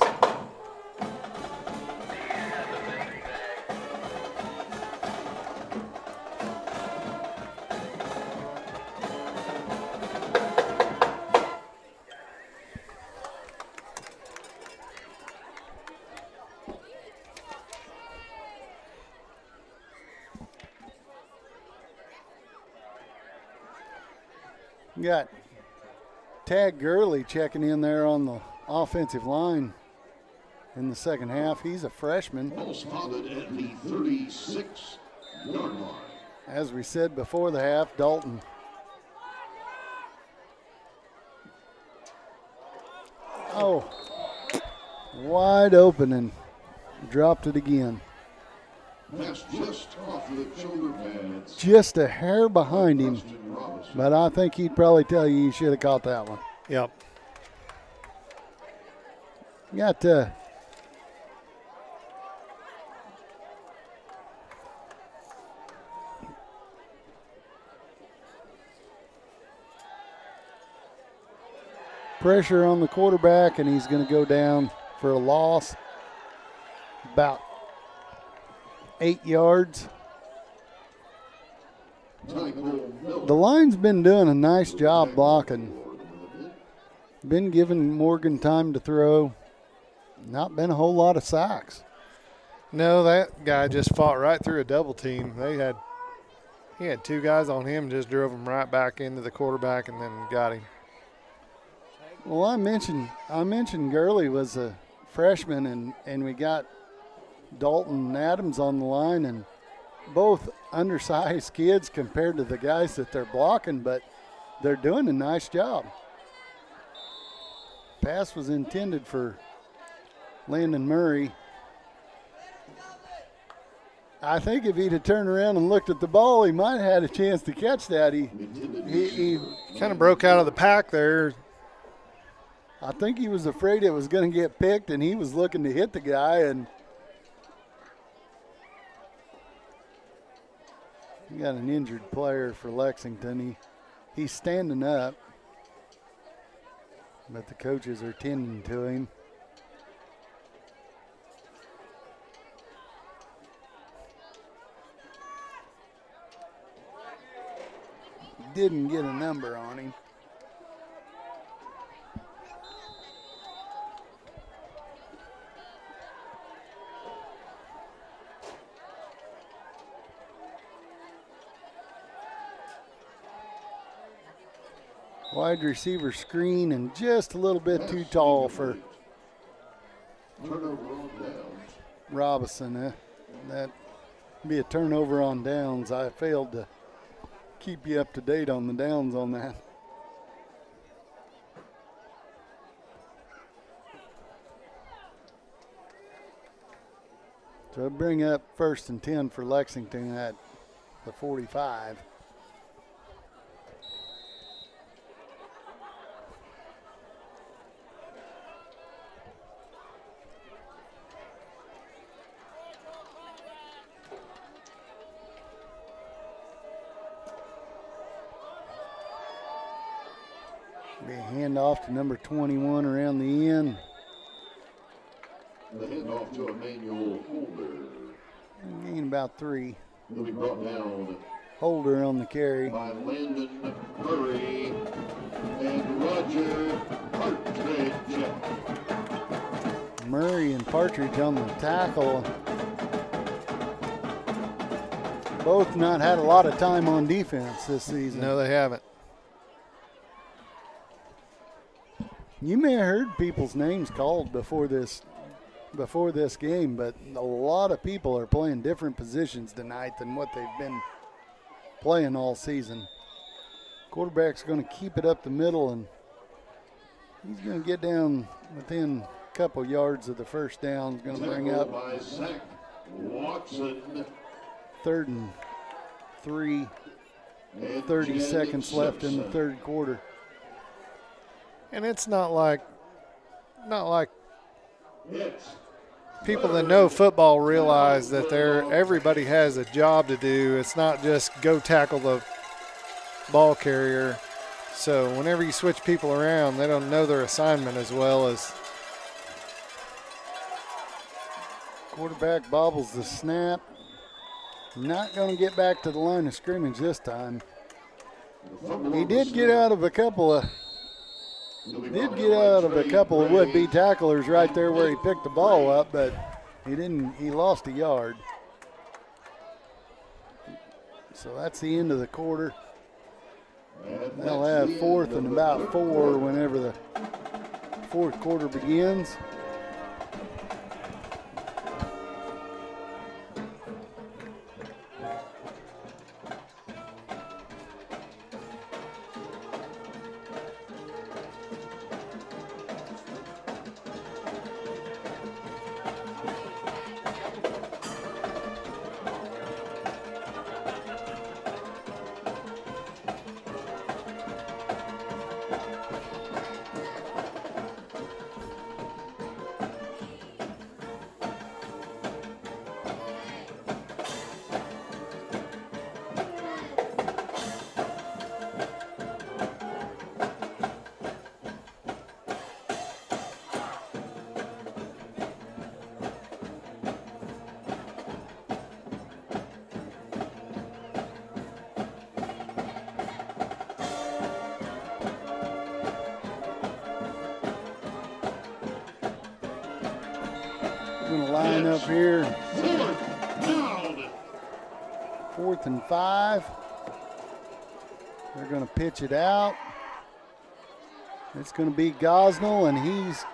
We got Tag Gurley checking in there on the offensive line in the second half. He's a freshman. Ball spotted at the 36-yard line. As we said before the half, Dalton. Oh, wide open and dropped it again. Pass just off the shoulder pads. Just a hair behind him, but I think he'd probably tell you he should have caught that one. Yep. Got pressure on the quarterback, and he's going to go down for a loss. About 8 yards. The line's been doing a nice job blocking. Been giving Morgan time to throw. Not been a whole lot of sacks. No, that guy just fought right through a double team. He had 2 guys on him, just drove him right back into the quarterback and then got him. Well, I mentioned Gurley was a freshman, and we got Dalton and Adams on the line, and both undersized kids compared to the guys that they're blocking, but they're doing a nice job. Pass was intended for Landon Murray. I think if he'd have turned around and looked at the ball, he might have had a chance to catch that. He kind of broke out of the pack there. I think he was afraid it was going to get picked, and he was looking to hit the guy, and we got an injured player for Lexington. He's standing up, but the coaches are tending to him. Didn't get a number on him. Wide receiver screen and just a little bit too tall for Robinson. That'd be a turnover on downs. I failed to keep you up to date on the downs on that. So bring up 1st and 10 for Lexington at the 45. Be a handoff to number 21 around the end. The handoff to Emmanuel Holder. Gain about 3. He'll be brought down Holder on the carry. by Landon Murray and Roger Partridge. Murray and Partridge on the tackle. Both not had a lot of time on defense this season. No, they haven't. You may have heard people's names called before this game, but a lot of people are playing different positions tonight than what they've been playing all season. Quarterback's going to keep it up the middle, and he's going to get down within a couple yards of the first down. He's going to bring up by Zach Watson. 3rd and 3, 30 seconds left in the third quarter. And it's not like It's people that know football realize that everybody has a job to do. It's not just go tackle the ball carrier. So whenever you switch people around, they don't know their assignment as well as. Quarterback bobbles the snap. Not going to get back to the line of scrimmage this time. He did get out of a couple of would-be tacklers right there where he picked the ball up, but he lost a yard. So that's the end of the quarter. They'll have 4th and about 4 whenever the 4th quarter begins. Going to line up here. 4th and 5. They're going to pitch it out. It's going to be Gosnell, and he's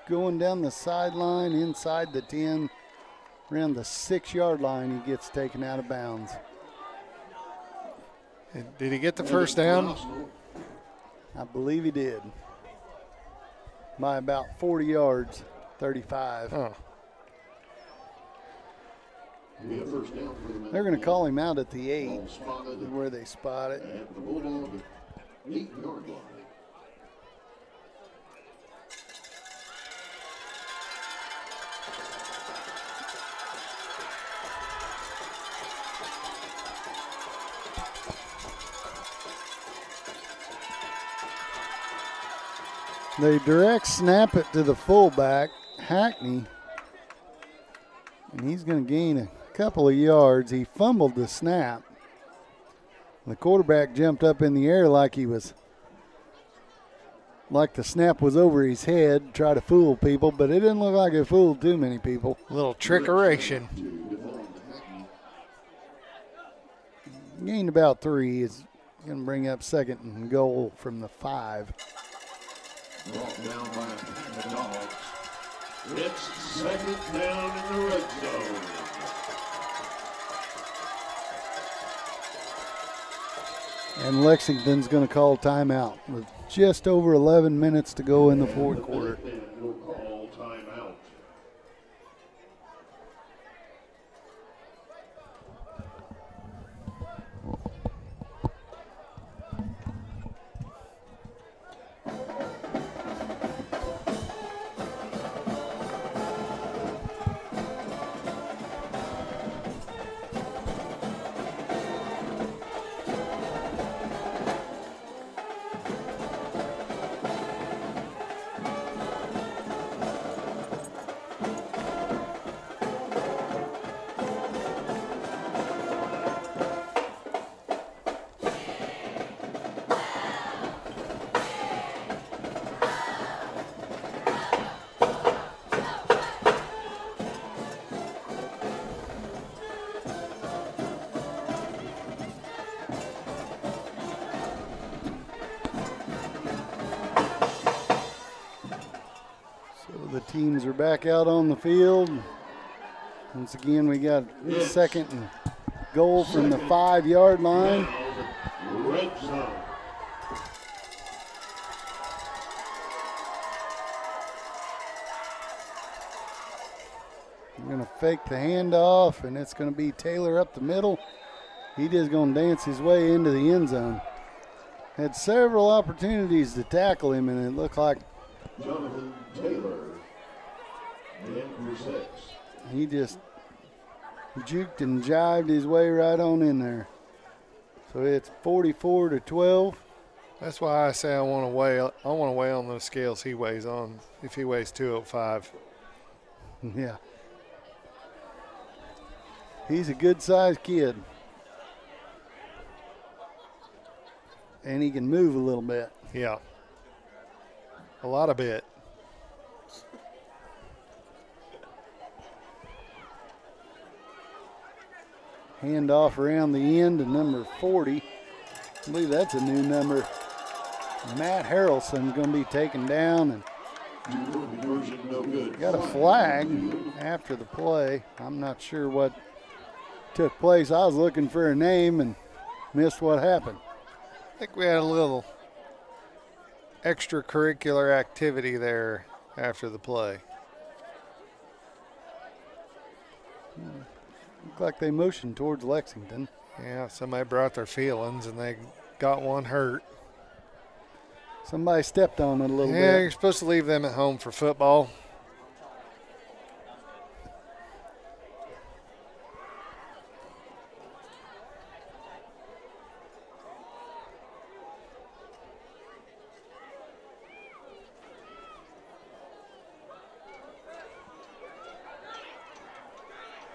going down the sideline inside the 10. Around the 6-yard line, he gets taken out of bounds. Did he get the first down? I believe he did. By about 40 yards. 35. Oh. They're going to call him out at the 8, where they spot it. At the Bulldog 8-yard line. They direct snap it to the fullback, Hackney, and he's going to gain a couple of yards. He fumbled the snap. The quarterback jumped up in the air like the snap was over his head, try to fool people, but it didn't look like it fooled too many people. A little trickeration. Gained about 3. Is going to bring up 2nd and goal from the 5. Brought down by the Dogs. It's 2nd down in the red zone. And Lexington's going to call timeout with just over 11 minutes to go in the 4th quarter. We'll call timeout. Teams are back out on the field. Once again, we got 2nd and goal from the 5-yard line. Red zone. We're going to fake the handoff, and it's going to be Taylor up the middle. He just going to dance his way into the end zone. Had several opportunities to tackle him, and it looked like Jonathan Taylor. And for 6. He just juked and jived his way right on in there. So it's 44-12. That's why I say I want to weigh on those scales he weighs on. If he weighs 205. Yeah. He's a good-sized kid. And he can move a little bit. Yeah. A lot of bit. Hand off around the end to number 40. I believe that's a new number. Matt Harrelson's going to be taken down and got a flag after the play. I'm not sure what took place. I was looking for a name and missed what happened. I think we had a little extracurricular activity there after the play. Looked like they motioned towards Lexington. Yeah, somebody brought their feelings and they got one hurt. Somebody stepped on it a little Yeah, bit. you're supposed to leave them at home for football.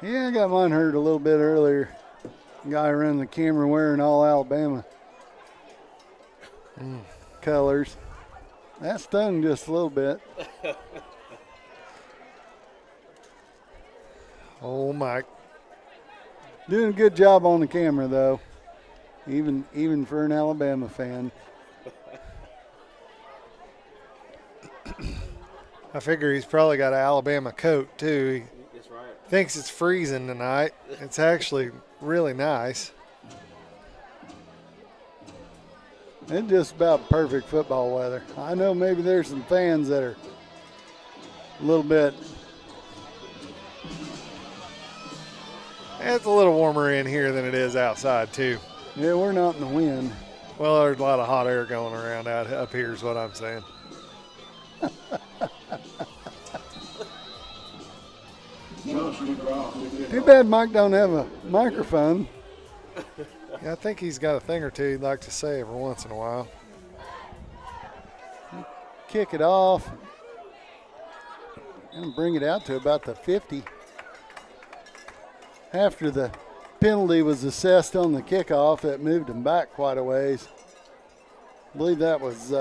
Yeah, I got mine hurt a little bit earlier. Guy running the camera wearing all Alabama colors. That stung just a little bit. Oh, Mike. Doing a good job on the camera, though, even for an Alabama fan. I figure he's probably got an Alabama coat, too. That's right. He thinks it's freezing tonight. It's actually really nice. It's just about perfect football weather. I know maybe there's some fans that are a little bit. It's a little warmer in here than it is outside, too. Yeah, we're not in the wind. Well, there's a lot of hot air going around out up here is what I'm saying. Too bad Mike don't have a microphone. Yeah, I think he's got a thing or two he'd like to say every once in a while. Kick it off and bring it out to about the 50. After the penalty was assessed on the kickoff, that moved him back quite a ways. I believe that was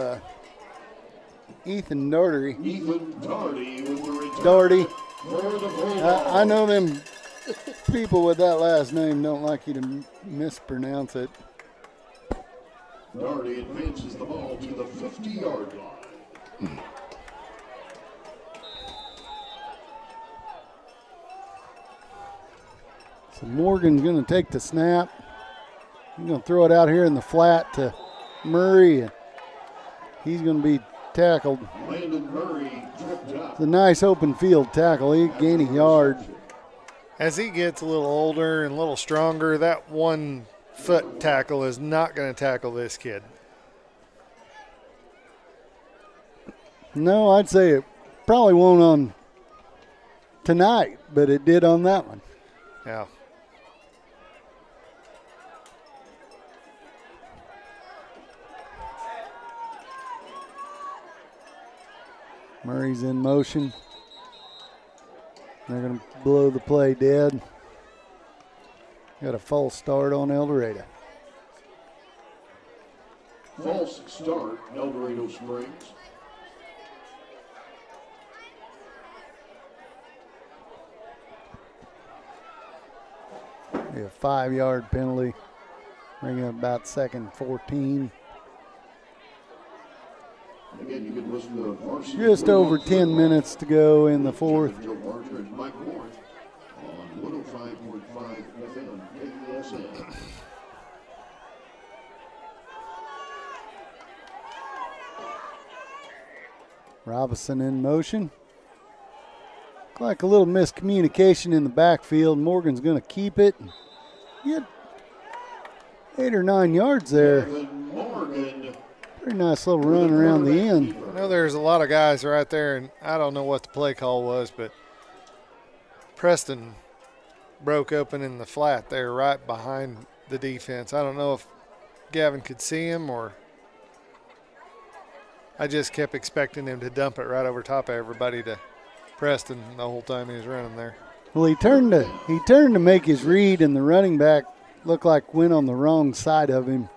Ethan Doherty. Ethan Doherty with the return Doherty. for the Bulldogs. I know them people with that last name don't like you to mispronounce it. Doherty advances the ball to the 50-yard line. So Morgan's going to take the snap. He's going to throw it out here in the flat to Murray. And he's going to be tackled. Landon Murray tripped up. It's a nice open field tackle. He gained a yard. As he gets a little older and a little stronger, that 1 foot tackle is not going to tackle this kid. No, I'd say it probably won't on tonight, but it did on that one. Yeah. Murray's in motion. They're going to blow the play dead. Got a false start on El Dorado. False start, El Dorado Springs. A 5-yard penalty. Bring up about 2nd 14. Again, you can listen to varsity Just over 10 minutes to go in the 4th. Joe Barger and Mike Moore on 105.5 FM KESN. Robinson in motion. Looked like a little miscommunication in the backfield. Morgan's going to keep it. Get 8 or 9 yards there. Evan Morgan. Pretty nice little run around the end. I know there's a lot of guys right there, and I don't know what the play call was, but Preston broke open in the flat there right behind the defense. I don't know if Gavin could see him or I just kept expecting him to dump it right over top of everybody to Preston the whole time he was running there. Well, he turned to make his read, and the running back looked like went on the wrong side of him.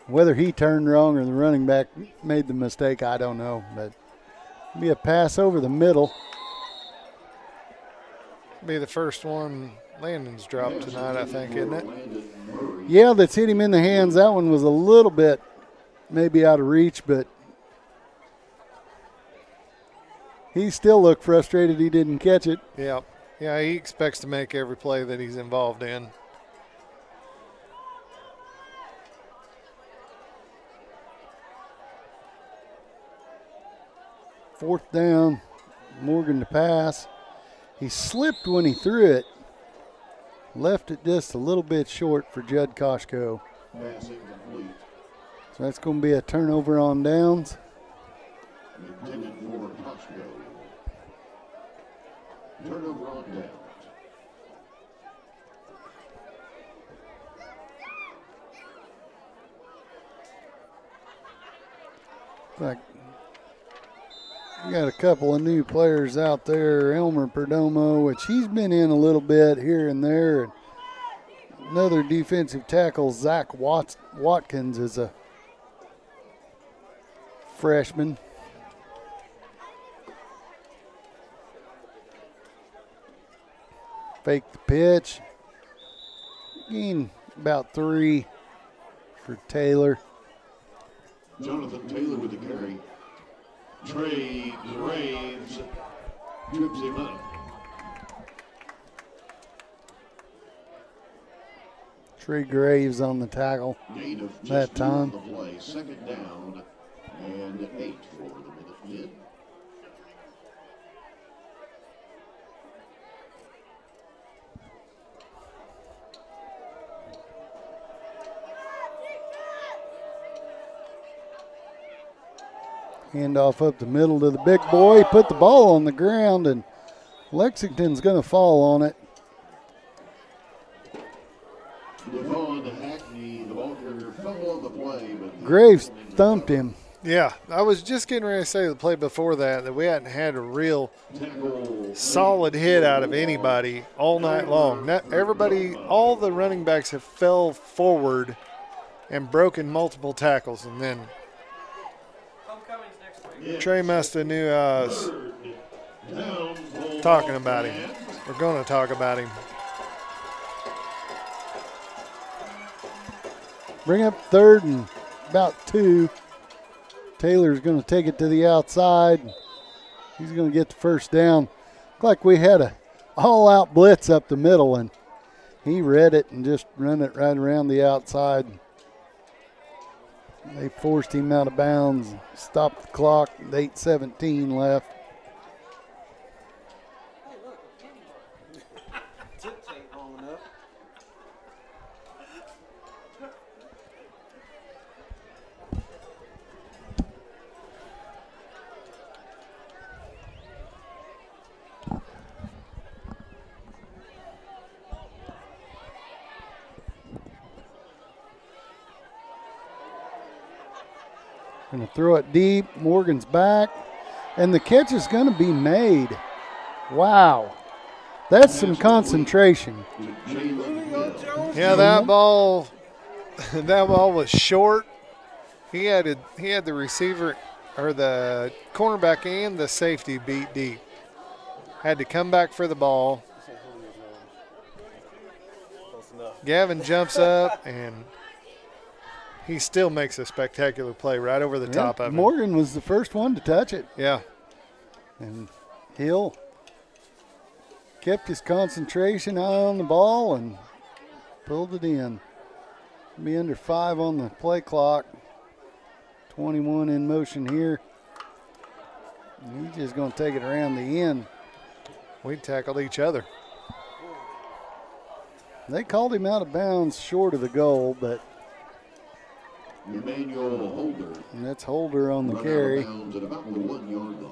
Whether he turned wrong or the running back made the mistake, I don't know. But it'll be a pass over the middle. Be the first one Landon's dropped tonight, I think, isn't it? Yeah, that's hit him in the hands. That one was a little bit maybe out of reach, but he still looked frustrated he didn't catch it. Yeah. Yeah, he expects to make every play that he's involved in. Fourth down, Morgan to pass. He slipped when he threw it. Left it just a little bit short for Judd Koshko. So that's going to be a turnover on downs. Intended for Koshko. Turnover on downs. Like, we got a couple of new players out there. Elmer Perdomo, which he's been in a little bit here and there. And another defensive tackle, Zach Watkins, is a freshman. Fake the pitch. Gain about 3 for Taylor. Jonathan Taylor with the carry. Trey Graves trips him up. Trey Graves on the tackle Gain of that time. The play. Second down and 8 for the Minutemen. Handoff up the middle to the big boy. Put the ball on the ground, and Lexington's going to fall on it. Devon Hackney, the ball carrier, fell on the play, but Graves thumped him. Yeah, I was just getting ready to say the play before that we hadn't had a real solid hit out of anybody all night long. Everybody, all the running backs have fell forward and broken multiple tackles, and then Trey must have knew I was talking about him. We're going to talk about him. Bring up third and about 2. Taylor's going to take it to the outside. He's going to get the first down. Looked like we had a all-out blitz up the middle, and he read it and just run it right around the outside. They forced him out of bounds, stopped the clock, 8:17 left. Going to throw it deep. Morgan's back. And the catch is going to be made. Wow. That's some concentration. Yeah, that ball was short. He had the receiver or the cornerback and the safety beat deep. Had to come back for the ball. Gavin jumps up and he still makes a spectacular play right over the top of him. Morgan was the first one to touch it. Yeah. And Hill kept his concentration eye on the ball and pulled it in. Be under 5 on the play clock. 21 in motion here. And he's just going to take it around the end. We tackled each other. They called him out of bounds short of the goal, but Emmanuel Holder. And that's Holder on the carry. At about the 1 yard line.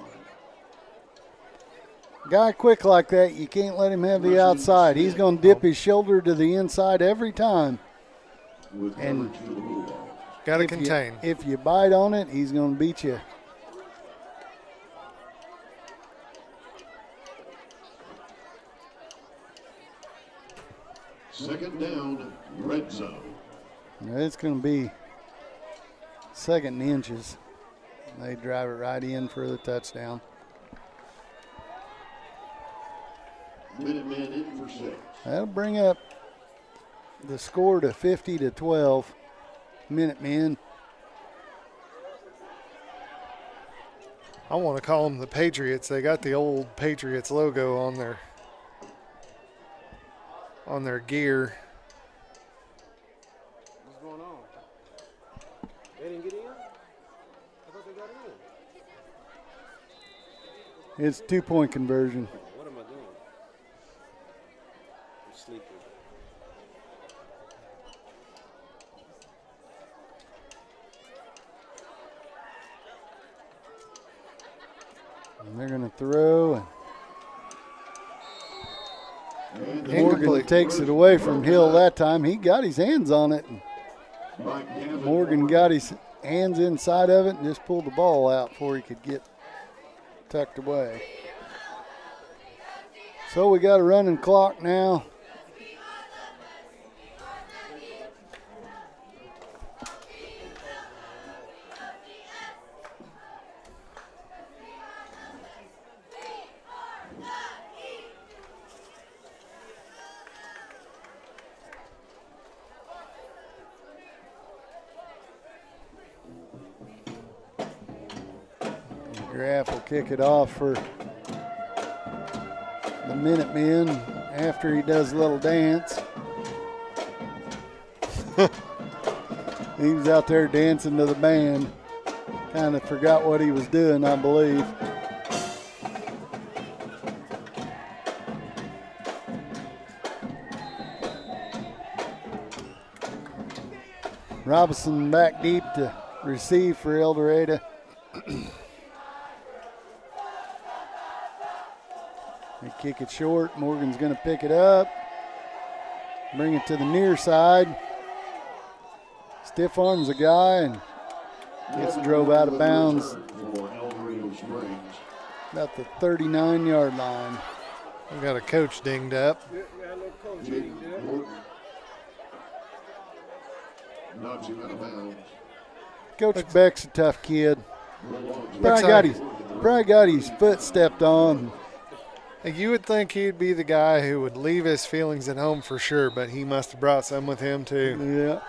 Guy quick like that, you can't let him have the outside. He's going to dip his shoulder to the inside every time. And got to contain. If you bite on it, he's going to beat you. Second down, red zone. It's going to be 2nd and inches. They drive it right in for the touchdown. Minutemen in for 6. That'll bring up the score to 50-12. Minutemen. I want to call them the Patriots. They got the old Patriots logo on their gear. What's going on? They didn't get in? I thought they got in. It's 2-point conversion. What am I doing? I'm sleeping. And they're going to throw. And Morgan Incomplete. takes it away from Hill that time. He got his hands on it. Morgan got his hands inside of it and just pulled the ball out before he could get tucked away. So we got a running clock now. Graff will kick it off for the Minutemen after he does a little dance. He was out there dancing to the band. Kind of forgot what he was doing, I believe. Robinson back deep to receive for El Dorado. They kick it short. Morgan's going to pick it up. Bring it to the near side. Stiff arms a guy and gets drove out of bounds about the 39-yard line. We got a coach dinged up. Knocks him out of bounds. Coach Beck's a tough kid. Probably got his foot stepped on. You would think he'd be the guy who would leave his feelings at home for sure, but he must have brought some with him too.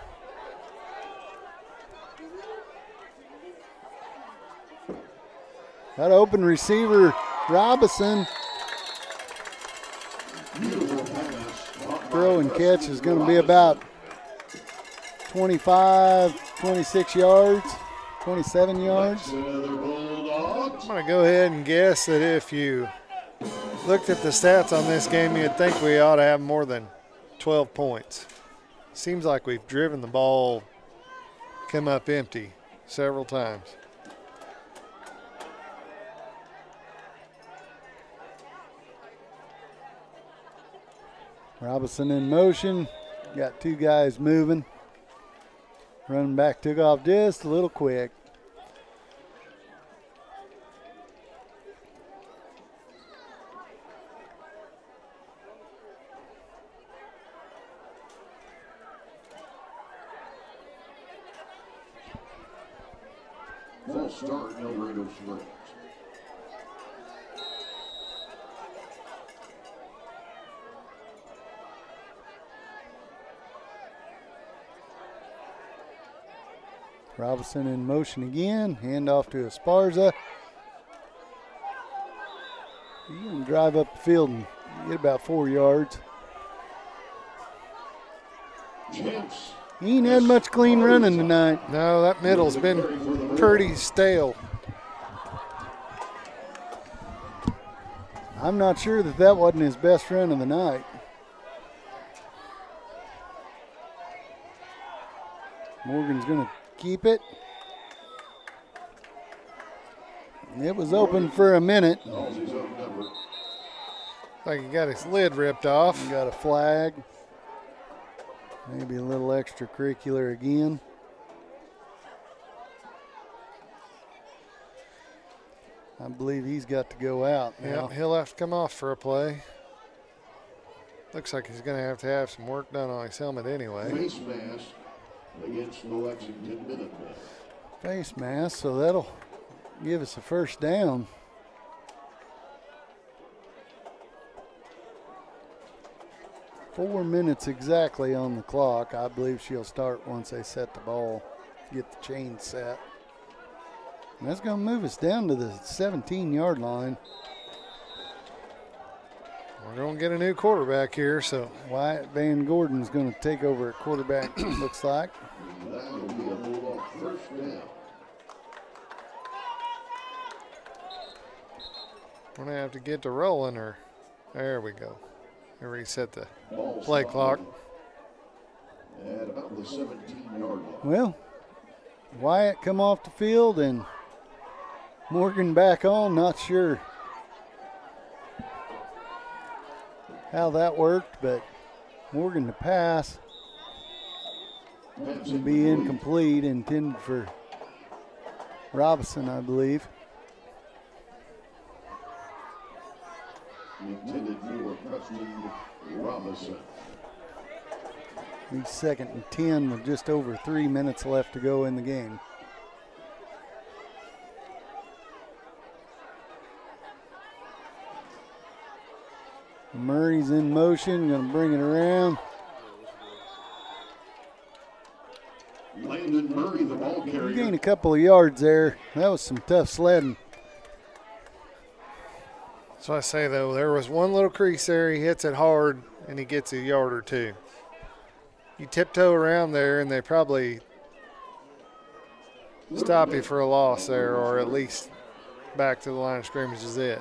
Yeah. That open receiver, Robinson. Throw and catch is going to be about 25, 26 yards, 27 yards. I'm going to go ahead and guess that if you looked at the stats on this game, you'd think we ought to have more than 12 points. Seems like we've driven the ball come up empty several times. Robinson in motion. Got two guys moving. Running back took off just a little quick. False start, Dorado Springs. Robinson in motion again. Hand off to Esparza. You can drive up the field and get about 4 yards. Chance. He ain't had much clean running tonight. No, that middle's been pretty stale. I'm not sure that wasn't his best run of the night. Morgan's going to keep it. It was open for a minute. Like he got his lid ripped off. Got a flag. Maybe a little extracurricular again. I believe he's got to go out now. Yep, he'll have to come off for a play. Looks like he's going to have some work done on his helmet anyway. Face mask against the Lexington Minutemen. Face mask, so that'll give us a first down. Four minutes exactly on the clock. I believe she'll start once they set the ball, get the chain set. And that's going to move us down to the 17-yard line. We're going to get a new quarterback here, so Wyatt Van Gordon's going to take over at quarterback, looks like. That'll be a Bulldog first down. we're going to have to get to rolling her. There we go. They reset the Ball play stopped clock. at about the 17-yard line. Well, Wyatt come off the field and Morgan back on. Not sure how that worked, but Morgan to pass Pass will be incomplete, intended for Robinson, I believe. intended for Preston Robinson. He's 2nd and 10 with just over 3 minutes left to go in the game. Murray's in motion, going to bring it around. Landon Murray, the ball We carrier. gained a couple of yards there. That was some tough sledding. So I say, though, there was one little crease there. He hits it hard, and he gets a yard or two. You tiptoe around there, and they probably stop you for a loss there, or at least back to the line of scrimmage is it.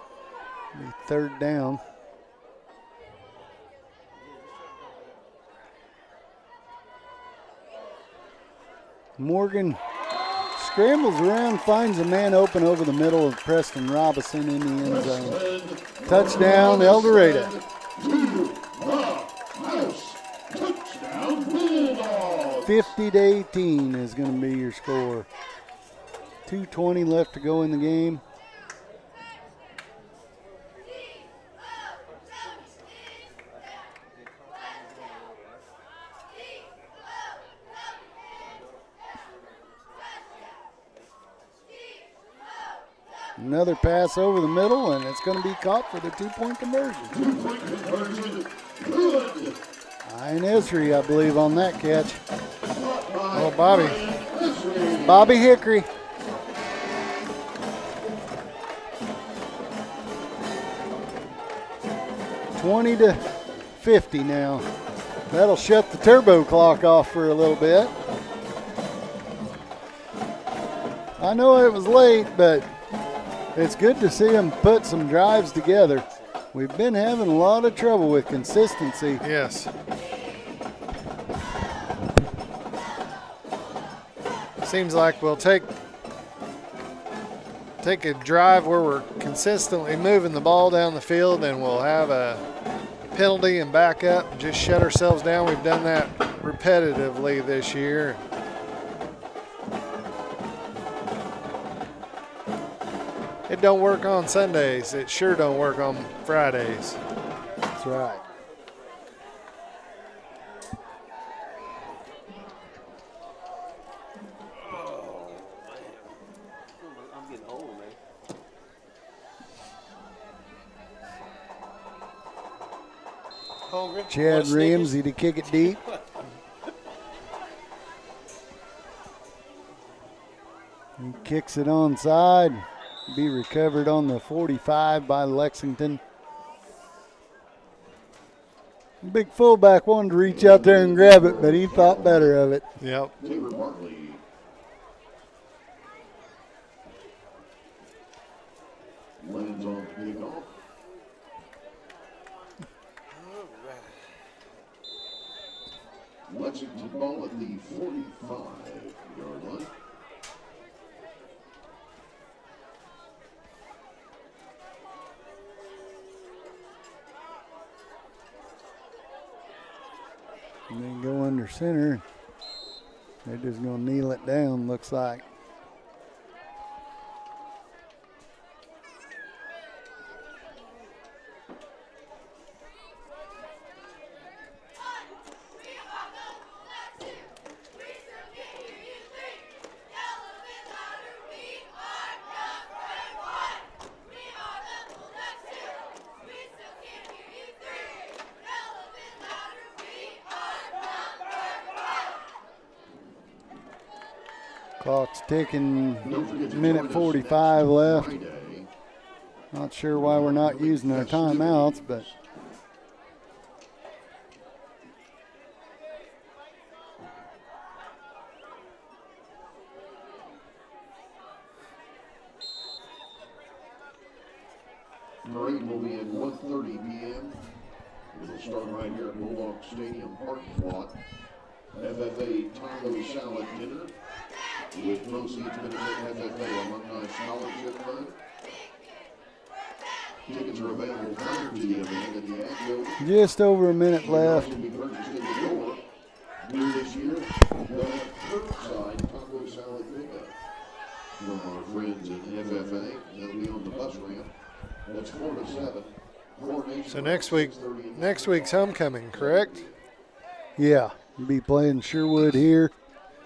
Be 3rd down. Morgan scrambles around, finds a man open over the middle of Preston Robinson in the end zone. Touchdown, El Dorado. Touchdown, Bulldogs. 50-18 is going to be your score. 2:20 left to go in the game. Another pass over the middle, and it's going to be caught for the 2-point conversion. 2-point conversion. Good. Ian Esri, I believe, on that catch. Oh, Bobby. Bobby Hickory. $20-50 now. That'll shut the turbo clock off for a little bit. I know it was late, but it's good to see them put some drives together. We've been having a lot of trouble with consistency. Yes. Seems like we'll take a drive where we're consistently moving the ball down the field, and we'll have a penalty and back up and just shut ourselves down. We've done that repetitively this year. It don't work on Sundays. It sure don't work on Fridays. That's right. I'm getting old, man. Hungry? Chad Want Snickers? Ramsey to kick it deep. He kicks it onside. Be recovered on the 45 by Lexington. Big fullback wanted to reach out there and grab it, but he thought better of it. Yep. Taylor Bartley. Lands on kickoff. Lexington ball at the 45-yard line. And then go under center. They're just going to kneel it down, looks like. Clock's ticking, minute 45 left. Not sure why we're not using our timeouts, but Parade will be at 1:30 p.m. It'll start right here at Bulldogs Stadium parking lot. FFA Taco Salad Dinner with proceeds benefit FFA Alumni Scholarship Fund. Tickets are available prior to the event at the Ag Building. just over a minute left. Will be purchased in the door. New this year, they'll have curbside taco salad pickup from our friends at FFA. They'll be on the bus ramp. That's 4 to 7. So next week's homecoming, correct? Yeah, we'll be playing Sherwood here.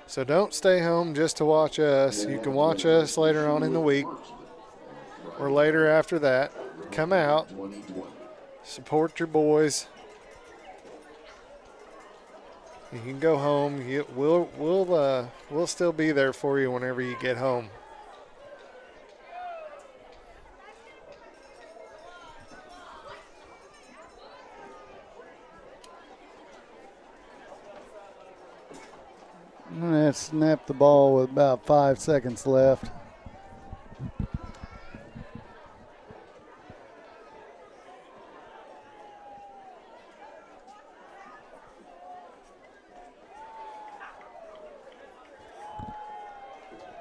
So don't stay home just to watch us. You can watch us later on in the week or later after that. Come out, support your boys. You can go home. We'll still be there for you whenever you get home. Let's snap the ball with about 5 seconds left.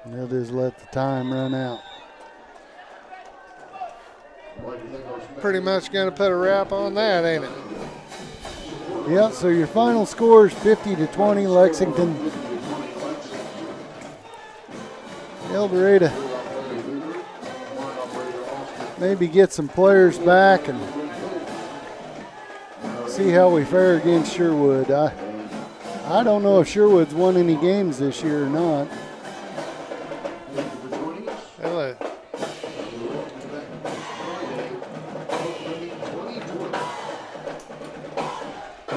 They'll just let the time run out. Pretty much going to put a wrap on that, ain't it? Yeah, so your final score is 50-20 Lexington. El Dorado maybe get some players back and see how we fare against Sherwood. I don't know if Sherwood's won any games this year or not.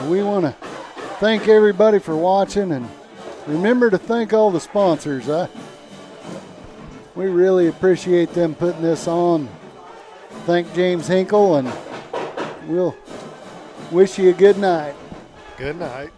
We want to thank everybody for watching, and remember to thank all the sponsors. We really appreciate them putting this on. Thank James Hinkle, and we'll wish you a good night. Good night.